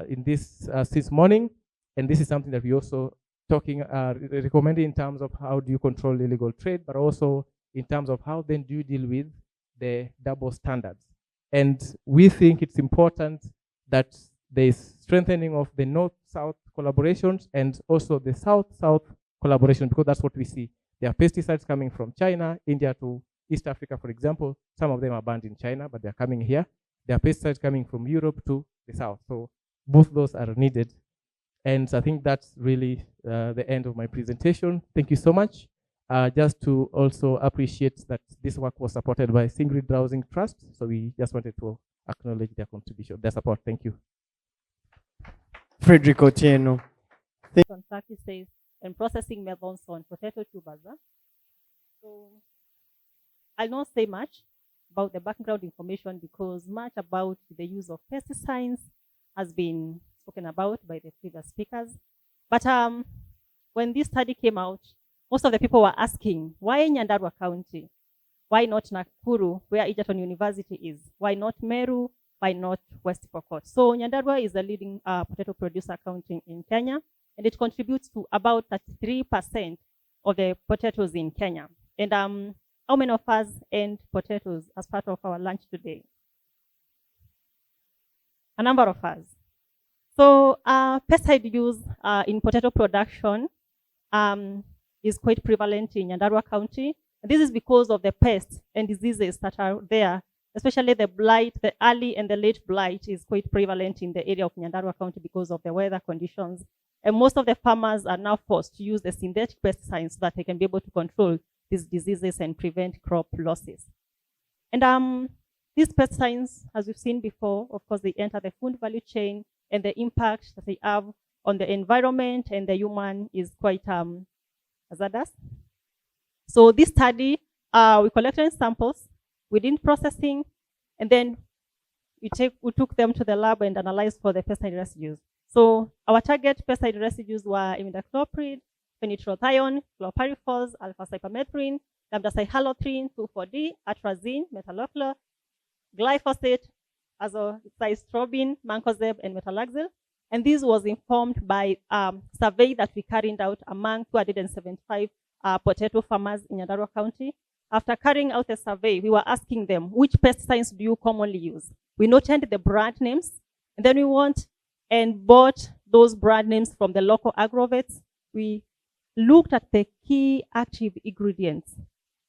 in this since morning, and this is something that we also recommending in terms of how do you control illegal trade, but also in terms of how then do you deal with the double standards. And we think it's important that there's strengthening of the North-South collaborations and also the South-South collaboration, because that's what we see. There are pesticides coming from China, India to East Africa, for example. Some of them are banned in China, but they're coming here. There are pesticides coming from Europe to the South. So both those are needed. And I think that's really the end of my presentation. Thank you so much. Just to also appreciate that this work was supported by Singrid Browsing Trust. So we just wanted to acknowledge their contribution, their support. Thank you. Frederick Otieno. On practices and processing methods on potato tubers. So I'll not say much about the background information because much about the use of pesticides has been spoken about by the previous speakers. But when this study came out, most of the people were asking, why Nyandarua County? Why not Nakuru, where Egerton University is? Why not Meru? Why not West Pokot? So Nyandarua is the leading potato producer county in Kenya, and it contributes to about 33% of the potatoes in Kenya. And how many of us eat potatoes as part of our lunch today? A number of us. So pesticide use in potato production is quite prevalent in Nyandarua County. And this is because of the pests and diseases that are there, especially the blight, the early and the late blight is quite prevalent in the area of Nyandarua County because of the weather conditions. And most of the farmers are now forced to use the synthetic pesticides so that they can be able to control these diseases and prevent crop losses. And these pesticides, as we've seen before, of course, they enter the food value chain, and the impact that they have on the environment and the human is quite hazardous. So this study, we collected samples, we did processing, and then we took them to the lab and analyzed for the pesticide residues. So our target pesticide residues were imidacloprid, phenyltrethione, chlorpyrifos, alpha-cypermethrin, lambda-cyhalothrin, 2,4-D, atrazine, metalocclor, glyphosate, azoxystrobin, mancozeb, and metalaxyl. And this was informed by survey that we carried out among 275 potato farmers in Nyandarua County. After carrying out a survey, we were asking them, which pesticides do you commonly use? We noted the brand names, and then we went and bought those brand names from the local agrovets. We looked at the key active ingredients,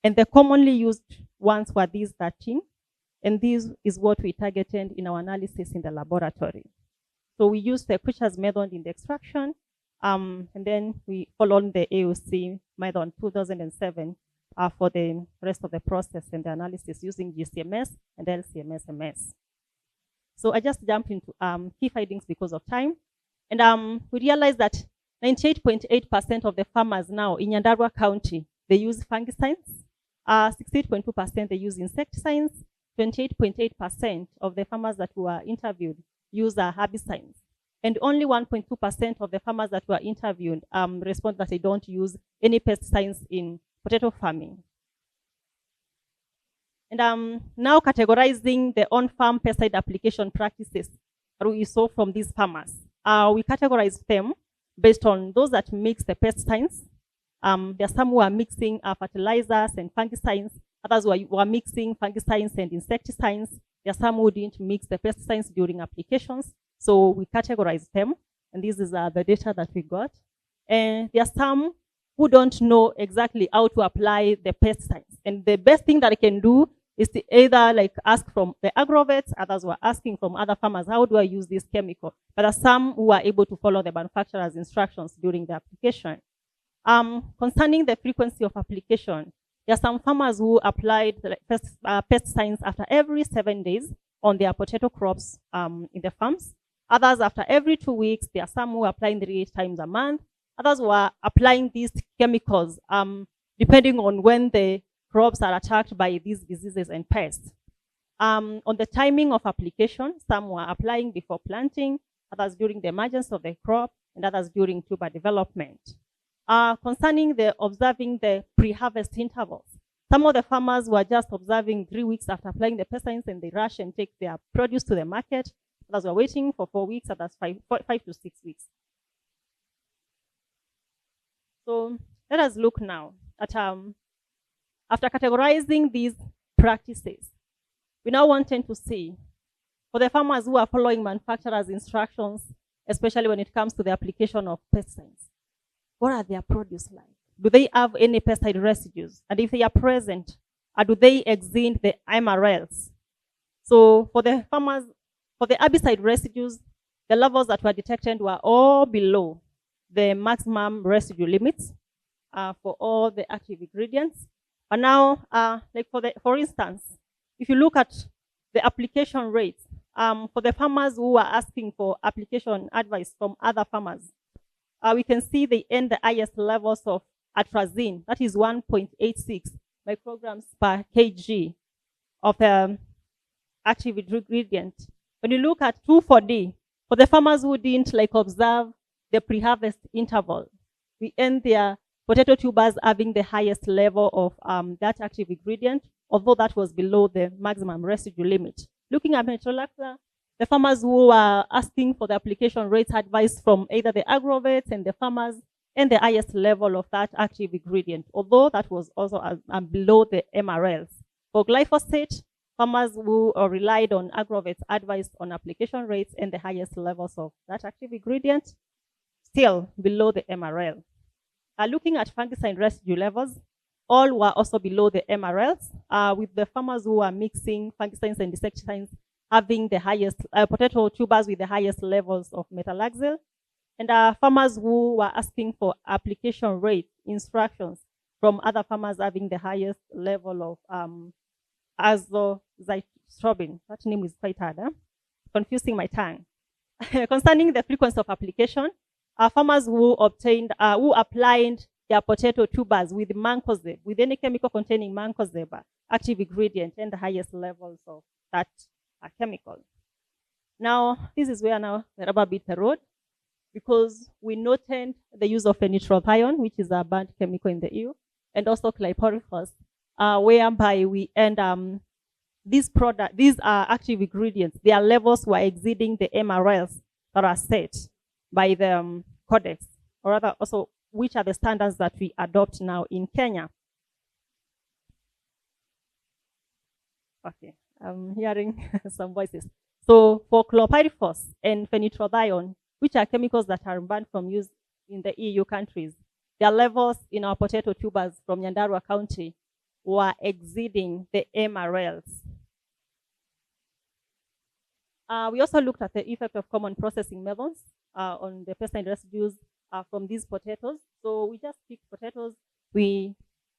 and the commonly used ones were these 13. And this is what we targeted in our analysis in the laboratory. So we used the Kucher's method in the extraction, and then we followed the AOC method 2007 for the rest of the process and the analysis using GCMS and LCMS-MS. So I just jumped into key findings because of time. And we realized that 98.8% of the farmers now in Nyandarua County, they use fungicides. 68.2% they use insecticides. 28.8% of the farmers that were interviewed use herbicides. And only 1.2% of the farmers that were interviewed respond that they don't use any pesticides in potato farming. And now categorizing the on-farm pesticide application practices that we saw from these farmers. We categorized them based on those that mix the pesticides. There are some who are mixing fertilizers and fungicides. Others were mixing fungicides and insecticides. There are some who didn't mix the pesticides during applications. So we categorized them. And this is the data that we got. And there are some who don't know exactly how to apply the pesticides. And the best thing that I can do is to either ask from the agrovets, others were asking from other farmers, how do I use this chemical? But there are some who are able to follow the manufacturer's instructions during the application. Concerning the frequency of application, there are some farmers who applied pesticides after every 7 days on their potato crops in the farms. Others after every 2 weeks. There are some who are applying 3 times a month. Others were applying these chemicals depending on when the crops are attacked by these diseases and pests. On the timing of application, some were applying before planting, others during the emergence of the crop, and others during tuber development. Concerning observing the pre-harvest intervals, some of the farmers were just observing 3 weeks after applying the pesticides and they rush and take their produce to the market. Others were waiting for 4 weeks, others 5 to 6 weeks. So let us look now at, after categorizing these practices, we now wanted to see, for the farmers who are following manufacturers' instructions especially when it comes to the application of pesticides. What are their produce like? Do they have any pesticide residues? And if they are present, do they exceed the MRLs? So for the farmers, for the herbicide residues, the levels that were detected were all below the maximum residue limits for all the active ingredients. But now, like for instance, if you look at the application rates, for the farmers who are asking for application advice from other farmers, we can see they end the highest levels of atrazine, that is 1.86 micrograms per kg of active ingredient. When you look at 2,4-D, for the farmers who didn't observe the pre-harvest interval, we end their potato tubers having the highest level of that active ingredient, although that was below the maximum residue limit. Looking at metolachlor, the farmers who are asking for the application rates advice from either the agrovets and the farmers and the highest level of that active ingredient, although that was also below the MRLs. For glyphosate, farmers who relied on agrovets advice on application rates and the highest levels of that active ingredient, still below the MRL. Looking at fungicide residue levels, all were also below the MRLs, with the farmers who are mixing fungicides and insecticides having the highest, potato tubers with the highest levels of metalaxyl, and farmers who were asking for application rate instructions from other farmers having the highest level of azoxystrobin. That name is quite hard, confusing my tongue. Concerning the frequency of application, farmers who applied their potato tubers with mancozeb, with any chemical containing mancozeb, active ingredient, and the highest levels of that chemical. Now, this is where now the rubber beat the road, because we noted the use of phenyltrethione, which is a banned chemical in the EU, and also chlorpyrifos, whereby we end these active ingredients, their levels were exceeding the MRLs that are set by the codex, or rather also which are the standards that we adopt now in Kenya. Okay, I'm hearing some voices. So for chlorpyrifos and phenyltrethione, which are chemicals that are banned from use in the EU countries, their levels in our potato tubers from Nyandarua County were exceeding the MRLs. We also looked at the effect of common processing methods on the pesticide residues from these potatoes. So we just picked potatoes, we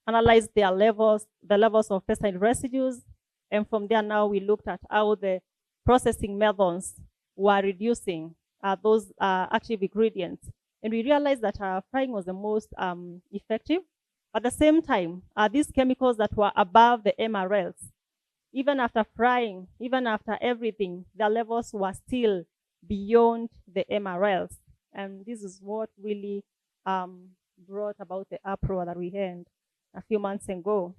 analyzed their levels, the levels of pesticide residues, and from there now we looked at how the processing methods were reducing those active ingredients. And we realized that frying was the most effective. At the same time, these chemicals that were above the MRLs, even after frying, even after everything, their levels were still beyond the MRLs. And this is what really brought about the uproar that we had a few months ago.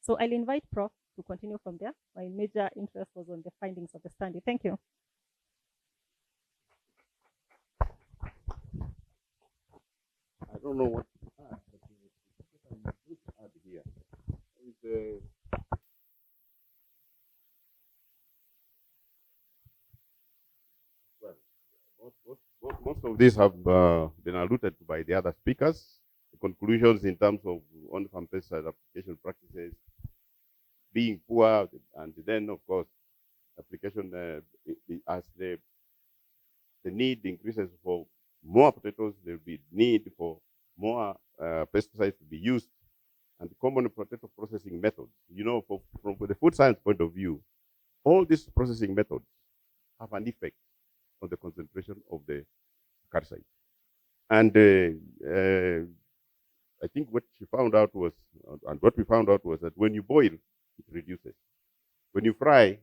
So I'll invite Prof to continue from there. My major interest was on the findings of the study. Thank you. I don't know what to add, but add here. Most of these have been alluded to by the other speakers. The conclusions in terms of on-farm pesticide application practices being poor, and then of course application as the need increases for more potatoes, there will be need for more pesticides to be used, and the common potato processing methods. You know, from the food science point of view, all these processing methods have an effect on the concentration of the carcide. And I think what she found out was, and what we found out was that when you boil, it reduces. When you fry,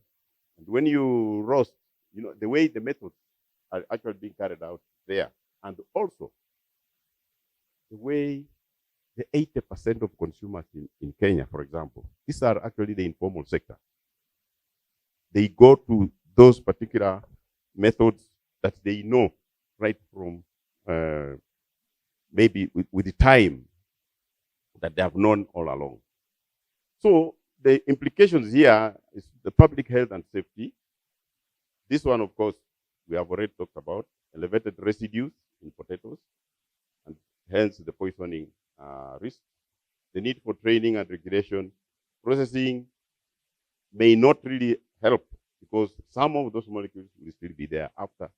and when you roast, you know, the way the methods are actually being carried out there. And also, the way the 80% of consumers in Kenya, for example, these are actually the informal sector. They go to those particular methods that they know right from maybe with the time that they have known all along. So the implications here is the public health and safety. This one, of course, we have already talked about. elevated residues in potatoes, and hence the poisoning risk. The need for training and regulation. Processing may not really help because some of those molecules will still be there after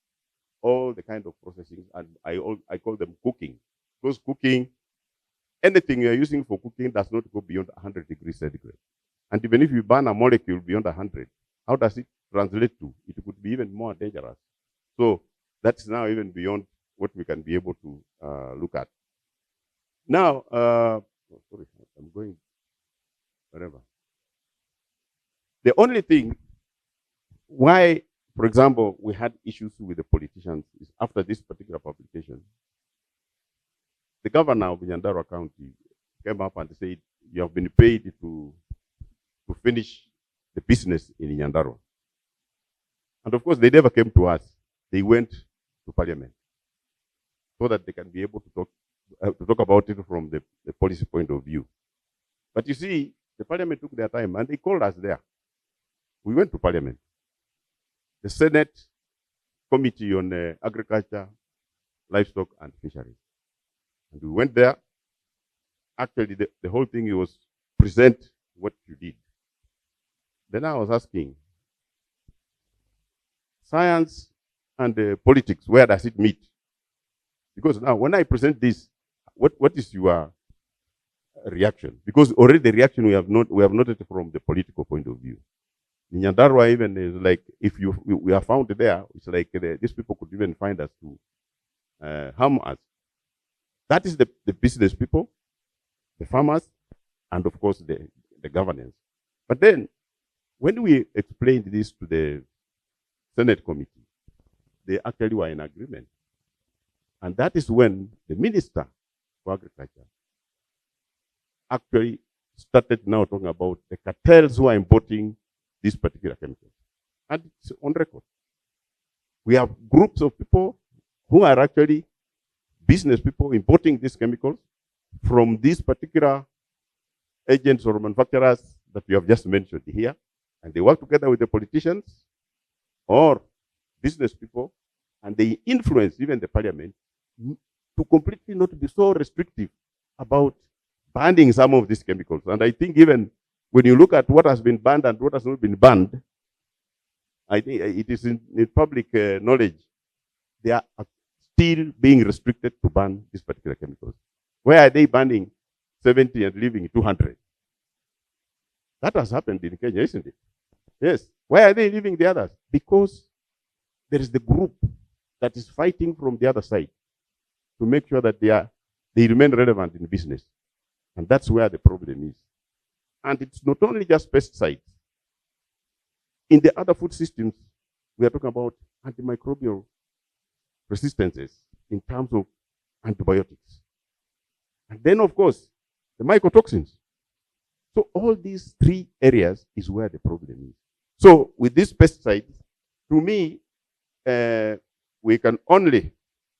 all the kind of processing, and I call them cooking. Because cooking, anything you're using for cooking does not go beyond 100 degrees centigrade. And even if you burn a molecule beyond 100, how does it translate to? It could be even more dangerous. So that's now even beyond what we can be able to look at. Now, sorry, I'm going whatever. The only thing why, for example, we had issues with the politicians is after this particular publication, the governor of Nyandarua County came up and said, you have been paid to finish the business in Nyandarua. And of course, they never came to us. They went to Parliament so that they can be able to talk about it from the policy point of view. But you see, the Parliament took their time and they called us there. We went to Parliament. The Senate Committee on Agriculture, Livestock and Fisheries. And we went there. Actually, the whole thing was present what you did. Then I was asking, science and politics, where does it meet? Because now when I present this, what is your reaction? Because already the reaction we have noted from the political point of view. In Nyandarua even is like, if we are found there, it's like these people could even find us to harm us. That is the business people, the farmers, and of course the governance. But then, when we explained this to the Senate committee, they actually were in agreement. And that is when the Minister for Agriculture actually started now talking about the cartels who are importing these particular chemicals. And it's on record. We have groups of people who are actually business people importing these chemicals from these particular agents or manufacturers that we have just mentioned here. And they work together with the politicians or business people, and they influence even the Parliament to completely not be so restrictive about banning some of these chemicals. And I think even when you look at what has been banned and what has not been banned, I think it is in public knowledge. They are still being restricted to ban these particular chemicals. Where are they banning 70 and leaving 200? That has happened in Kenya, isn't it? Yes. Why are they leaving the others? Because there is the group that is fighting from the other side to make sure that they remain relevant in business. And that's where the problem is. And it's not only just pesticides. In the other food systems, we are talking about antimicrobial resistances in terms of antibiotics. And then, of course, the mycotoxins. So all these three areas is where the problem is. So with these pesticides, to me, we can only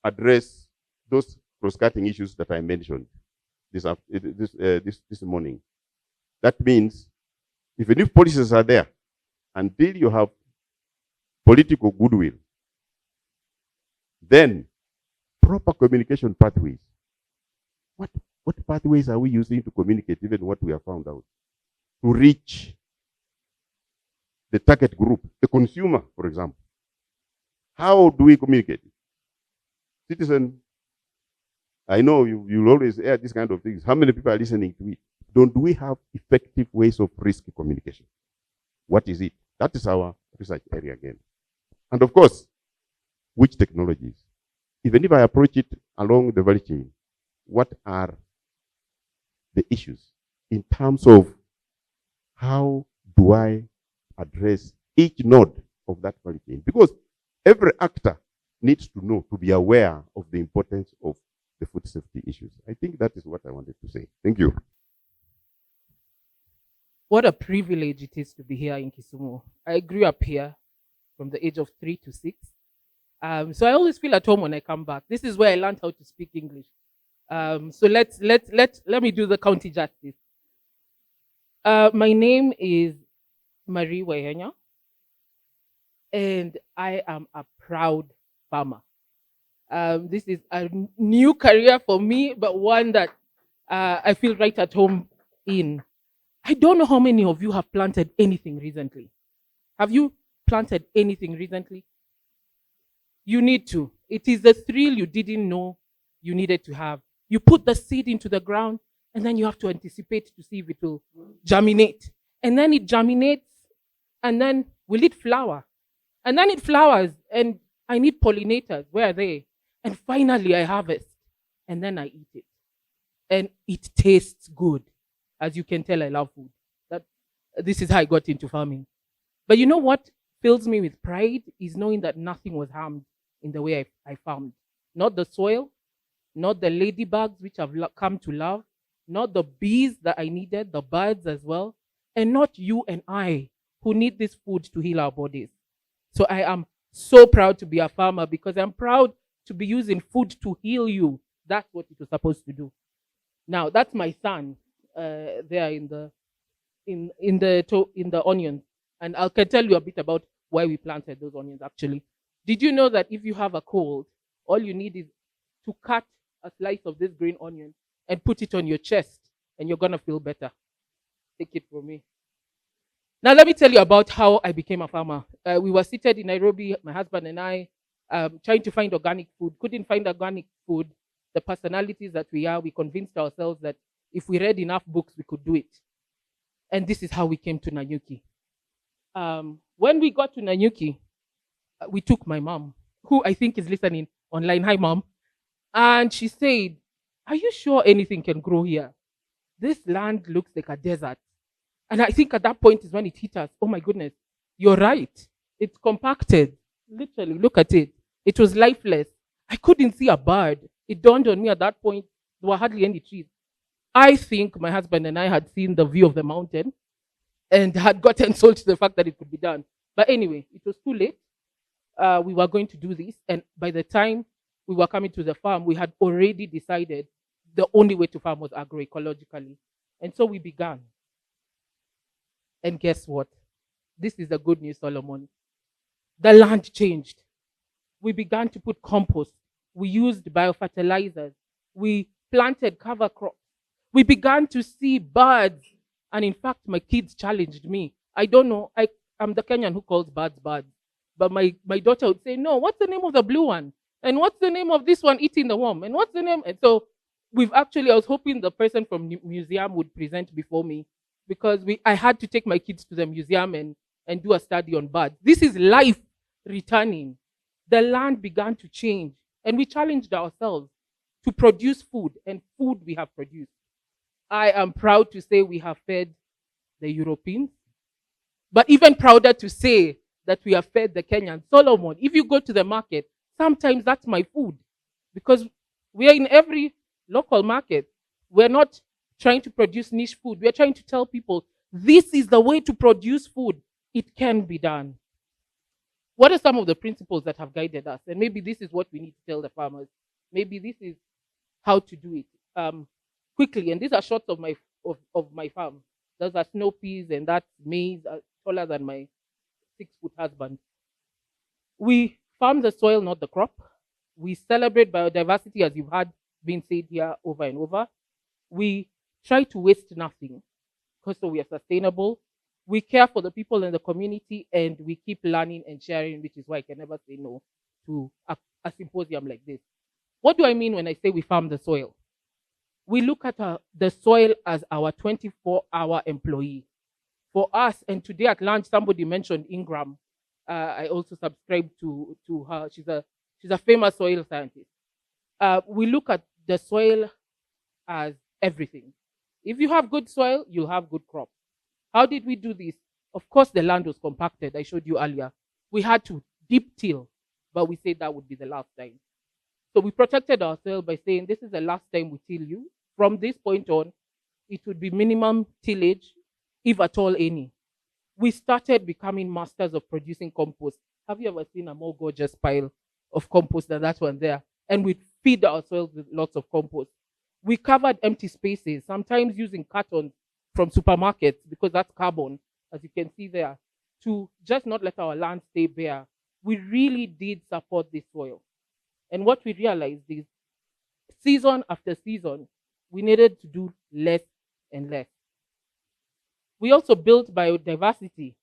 address those cross-cutting issues that I mentioned this morning. That means, even if policies are there, until you have political goodwill, then proper communication pathways. What pathways are we using to communicate even what we have found out? To reach the target group, the consumer, for example. How do we communicate? Citizen, I know you always hear these kind of things. How many people are listening to it? Don't we have effective ways of risk communication? What is it? That is our research area again. And of course, which technologies? Even if I approach it along the value chain, what are the issues in terms of how do I address each node of that value chain? Because every actor needs to know, to be aware of the importance of the food safety issues. I think that is what I wanted to say. Thank you. What a privilege it is to be here in Kisumu. I grew up here from the age of 3 to 6. So I always feel at home when I come back. This is where I learned how to speak English. So let me do the county justice. My name is Marie Wayenya, and I am a proud farmer. This is a new career for me, but one that I feel right at home in. I don't know how many of you have planted anything recently. Have you planted anything recently? You need to. It is the thrill you didn't know you needed to have. You put the seed into the ground, and then you have to anticipate to see if it will germinate. And then it germinates, and then will it flower? And then it flowers, and I need pollinators. Where are they? And finally, I harvest, and then I eat it. And it tastes good. As you can tell, I love food. This is how I got into farming. But you know what fills me with pride is knowing that nothing was harmed in the way I farmed. Not the soil, not the ladybugs, which I've come to love, not the bees that I needed, the birds as well, and not you and I who need this food to heal our bodies. So I am so proud to be a farmer because I'm proud to be using food to heal you. That's what it was supposed to do. Now that's my son there in the onions, and I can tell you a bit about why we planted those onions. Actually, did you know that if you have a cold, all you need is to cut a slice of this green onion and put it on your chest, and you're gonna feel better. Take it from me. Now let me tell you about how I became a farmer. We were seated in Nairobi, my husband and I, trying to find organic food. Couldn't find organic food. The personalities that we are, we convinced ourselves that if we read enough books, we could do it. And this is how we came to Nanyuki. When we got to Nanyuki, we took my mom, who I think is listening online. Hi, mom. And she said, "Are you sure anything can grow here? This land looks like a desert." And I think at that point is when it hit us. Oh my goodness, you're right. It's compacted. Literally, look at it. It was lifeless. I couldn't see a bird. It dawned on me at that point, there were hardly any trees. I think my husband and I had seen the view of the mountain and had gotten sold to the fact that it could be done. But anyway, it was too late. We were going to do this. And by the time we were coming to the farm, we had already decided the only way to farm was agroecologically. And so we began. And guess what? This is the good news, Solomon. The land changed. We began to put compost. We used biofertilizers. We planted cover crops. We began to see birds. And in fact, my kids challenged me. I don't know. I'm the Kenyan who calls birds birds. But my daughter would say, "No, what's the name of the blue one? And what's the name of this one eating the worm? And what's the name?" And so I was hoping the person from the museum would present before me because I had to take my kids to the museum and do a study on birds. This is life returning. The land began to change. And we challenged ourselves to produce food, and food we have produced. I am proud to say we have fed the Europeans, but even prouder to say that we have fed the Kenyans. Solomon, if you go to the market, sometimes that's my food because we are in every local market. We're not trying to produce niche food. We're trying to tell people this is the way to produce food. It can be done. What are some of the principles that have guided us? And maybe this is what we need to tell the farmers. Maybe this is how to do it. Quickly, and these are shots of my farm. Those are snow peas, and that's maize, taller than my 6-foot husband. We farm the soil, not the crop. We celebrate biodiversity, as you've heard being said here over and over. We try to waste nothing, because so we are sustainable. We care for the people in the community, and we keep learning and sharing, which is why I can never say no to a symposium like this. What do I mean when I say we farm the soil? We look at the soil as our 24-hour employee. For us, and today at lunch, somebody mentioned Ingram. I also subscribe to her. She's a famous soil scientist. We look at the soil as everything. If you have good soil, you have good crops. How did we do this? Of course, the land was compacted. I showed you earlier. We had to deep till, but we said that would be the last time. So we protected ourselves by saying, this is the last time we till you. From this point on, it would be minimum tillage, if at all any. We started becoming masters of producing compost. Have you ever seen a more gorgeous pile of compost than that one there? And we feed ourselves with lots of compost. We covered empty spaces, sometimes using cartons from supermarkets, because that's carbon, as you can see there, to just not let our land stay bare. We really did support this soil. And what we realized is season after season, we needed to do less and less. We also built biodiversity.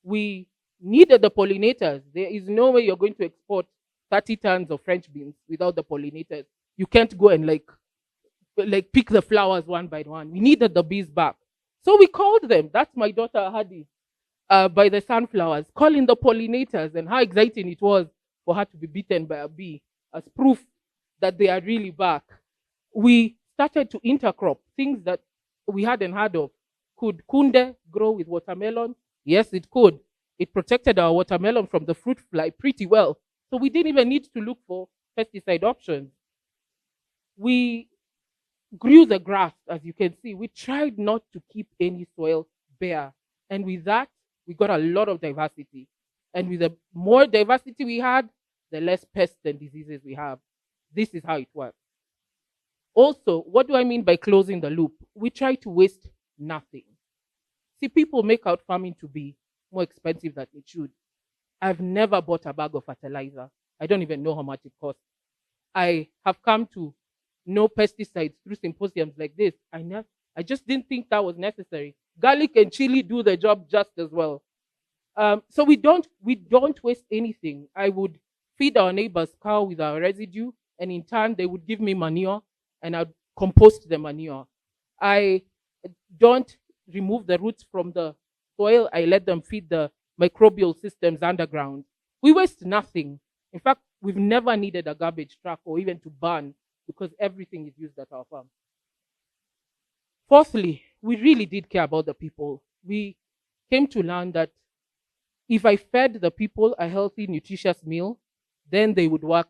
We needed the pollinators. There is no way you're going to export 30 tons of French beans without the pollinators. You can't go and like pick the flowers one by one. We needed the bees back. So we called them. That's my daughter Hadi, by the sunflowers, calling the pollinators, and how exciting it was for her to be bitten by a bee as proof that they are really back. We started to intercrop things that we hadn't heard of. Could kunde grow with watermelon? Yes, it could. It protected our watermelon from the fruit fly pretty well. So we didn't even need to look for pesticide options. We grew the grass, as you can see. We tried not to keep any soil bare. And with that, we got a lot of diversity. And with the more diversity we had, the less pests and diseases we have. This is how it works. Also, what do I mean by closing the loop? We try to waste nothing. See, people make out farming to be more expensive than it should. I've never bought a bag of fertilizer. I don't even know how much it costs. I have come to know pesticides through symposiums like this. I just didn't think that was necessary. Garlic and chili do the job just as well. So we don't waste anything. I would feed our neighbor's cow with our residue, and in turn they would give me manure, and I'd compost the manure. I don't remove the roots from the soil. I let them feed the microbial systems underground. We waste nothing. In fact, we've never needed a garbage truck or even to burn because everything is used at our farm. Fourthly, we really did care about the people. We came to learn that if I fed the people a healthy, nutritious meal, then they would work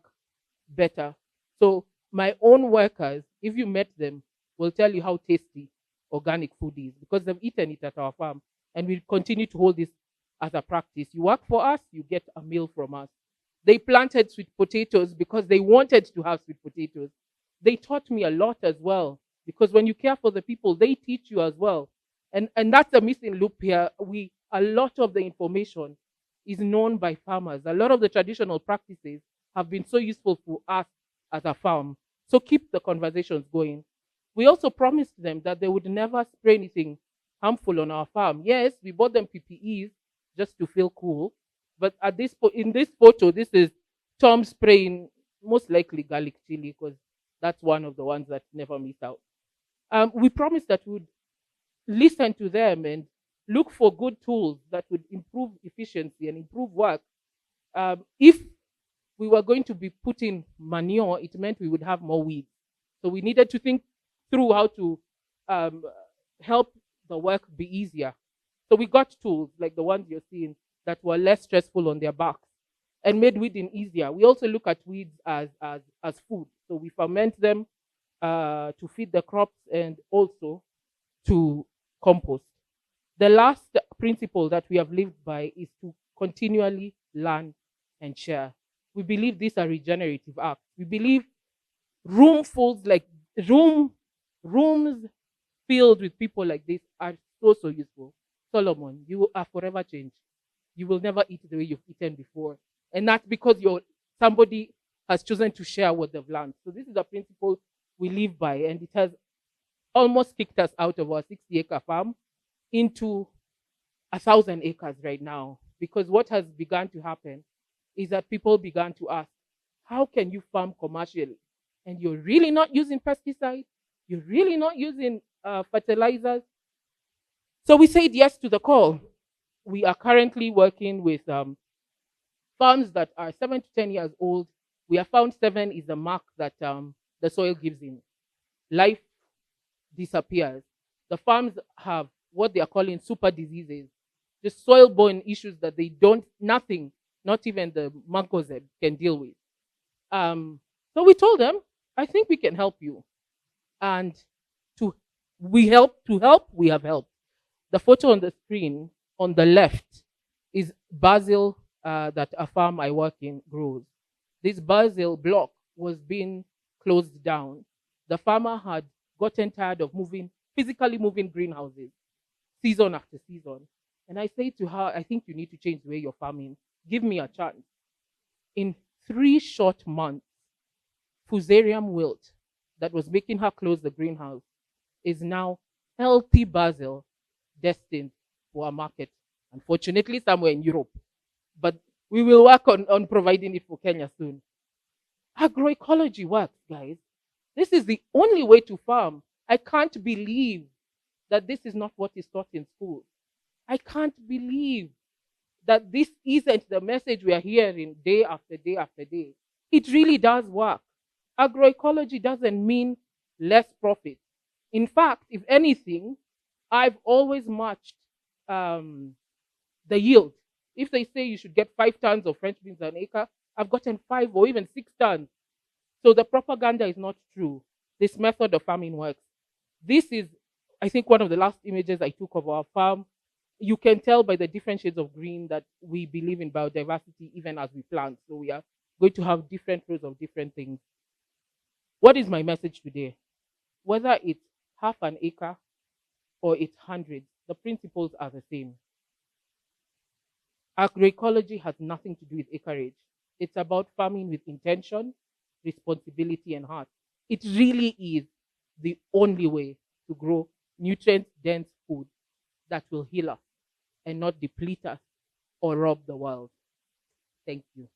better. So my own workers, if you met them, will tell you how tasty organic food is because they've eaten it at our farm. And we continue to hold this as a practice. You work for us, you get a meal from us. They planted sweet potatoes because they wanted to have sweet potatoes. They taught me a lot as well because when you care for the people, they teach you as well. And that's a missing loop here. A lot of the information is known by farmers. A lot of the traditional practices have been so useful for us as a farm. So keep the conversations going. We also promised them that they would never spray anything harmful on our farm. Yes, we bought them PPEs just to feel cool. But in this photo, this is Tom spraying most likely garlic chili because that's one of the ones that never miss out. We promised that we would listen to them and look for good tools that would improve efficiency and improve work. If we were going to be putting manure, it meant we would have more weeds. So we needed to think through how to help the work be easier. So we got tools like the ones you're seeing that were less stressful on their backs and made weeding easier. We also look at weeds as food. So we ferment them to feed the crops and also to compost. The last principle that we have lived by is to continually learn and share. We believe these are regenerative acts. We believe rooms filled with people like this are so useful. Solomon, you are forever changed. You will never eat the way you've eaten before. And that's because somebody has chosen to share what they've learned. So this is a principle we live by, and it has almost kicked us out of our 60-acre farm into 1,000 acres right now. Because what has begun to happen is that people began to ask, how can you farm commercially? And you're really not using pesticides? You're really not using fertilizers? So we said yes to the call. We are currently working with farms that are 7 to 10 years old. We have found 7 is the mark that the soil gives in. Life disappears. The farms have what they are calling super diseases, the soil-borne issues that nothing, not even the mancozeb can deal with. So we told them, I think we can help you. And to help, we have helped. The photo on the screen on the left is basil that a farm I work in grows. This basil block was being closed down. The farmer had gotten tired of physically moving greenhouses season after season. And I say to her, I think you need to change the way you're farming. Give me a chance. In 3 short months, fusarium wilt that was making her close the greenhouse is now healthy basil destined for a market. Unfortunately, somewhere in Europe. But we will work on providing it for Kenya soon. Agroecology works, guys. This is the only way to farm. I can't believe that this is not what is taught in school. I can't believe that this isn't the message we are hearing day after day after day. It really does work. Agroecology doesn't mean less profit. In fact, if anything, I've always matched the yield. If they say you should get 5 tons of French beans an acre, I've gotten 5 or even 6 tons. So the propaganda is not true. This method of farming works. This is, I think, one of the last images I took of our farm. You can tell by the different shades of green that we believe in biodiversity even as we plant. So we are going to have different rows of different things. What is my message today? Whether it's half an acre or it's hundreds, the principles are the same. Agroecology has nothing to do with acreage. It's about farming with intention, responsibility, and heart. It really is the only way to grow nutrient-dense food that will heal us and not deplete us or rob the world. Thank you.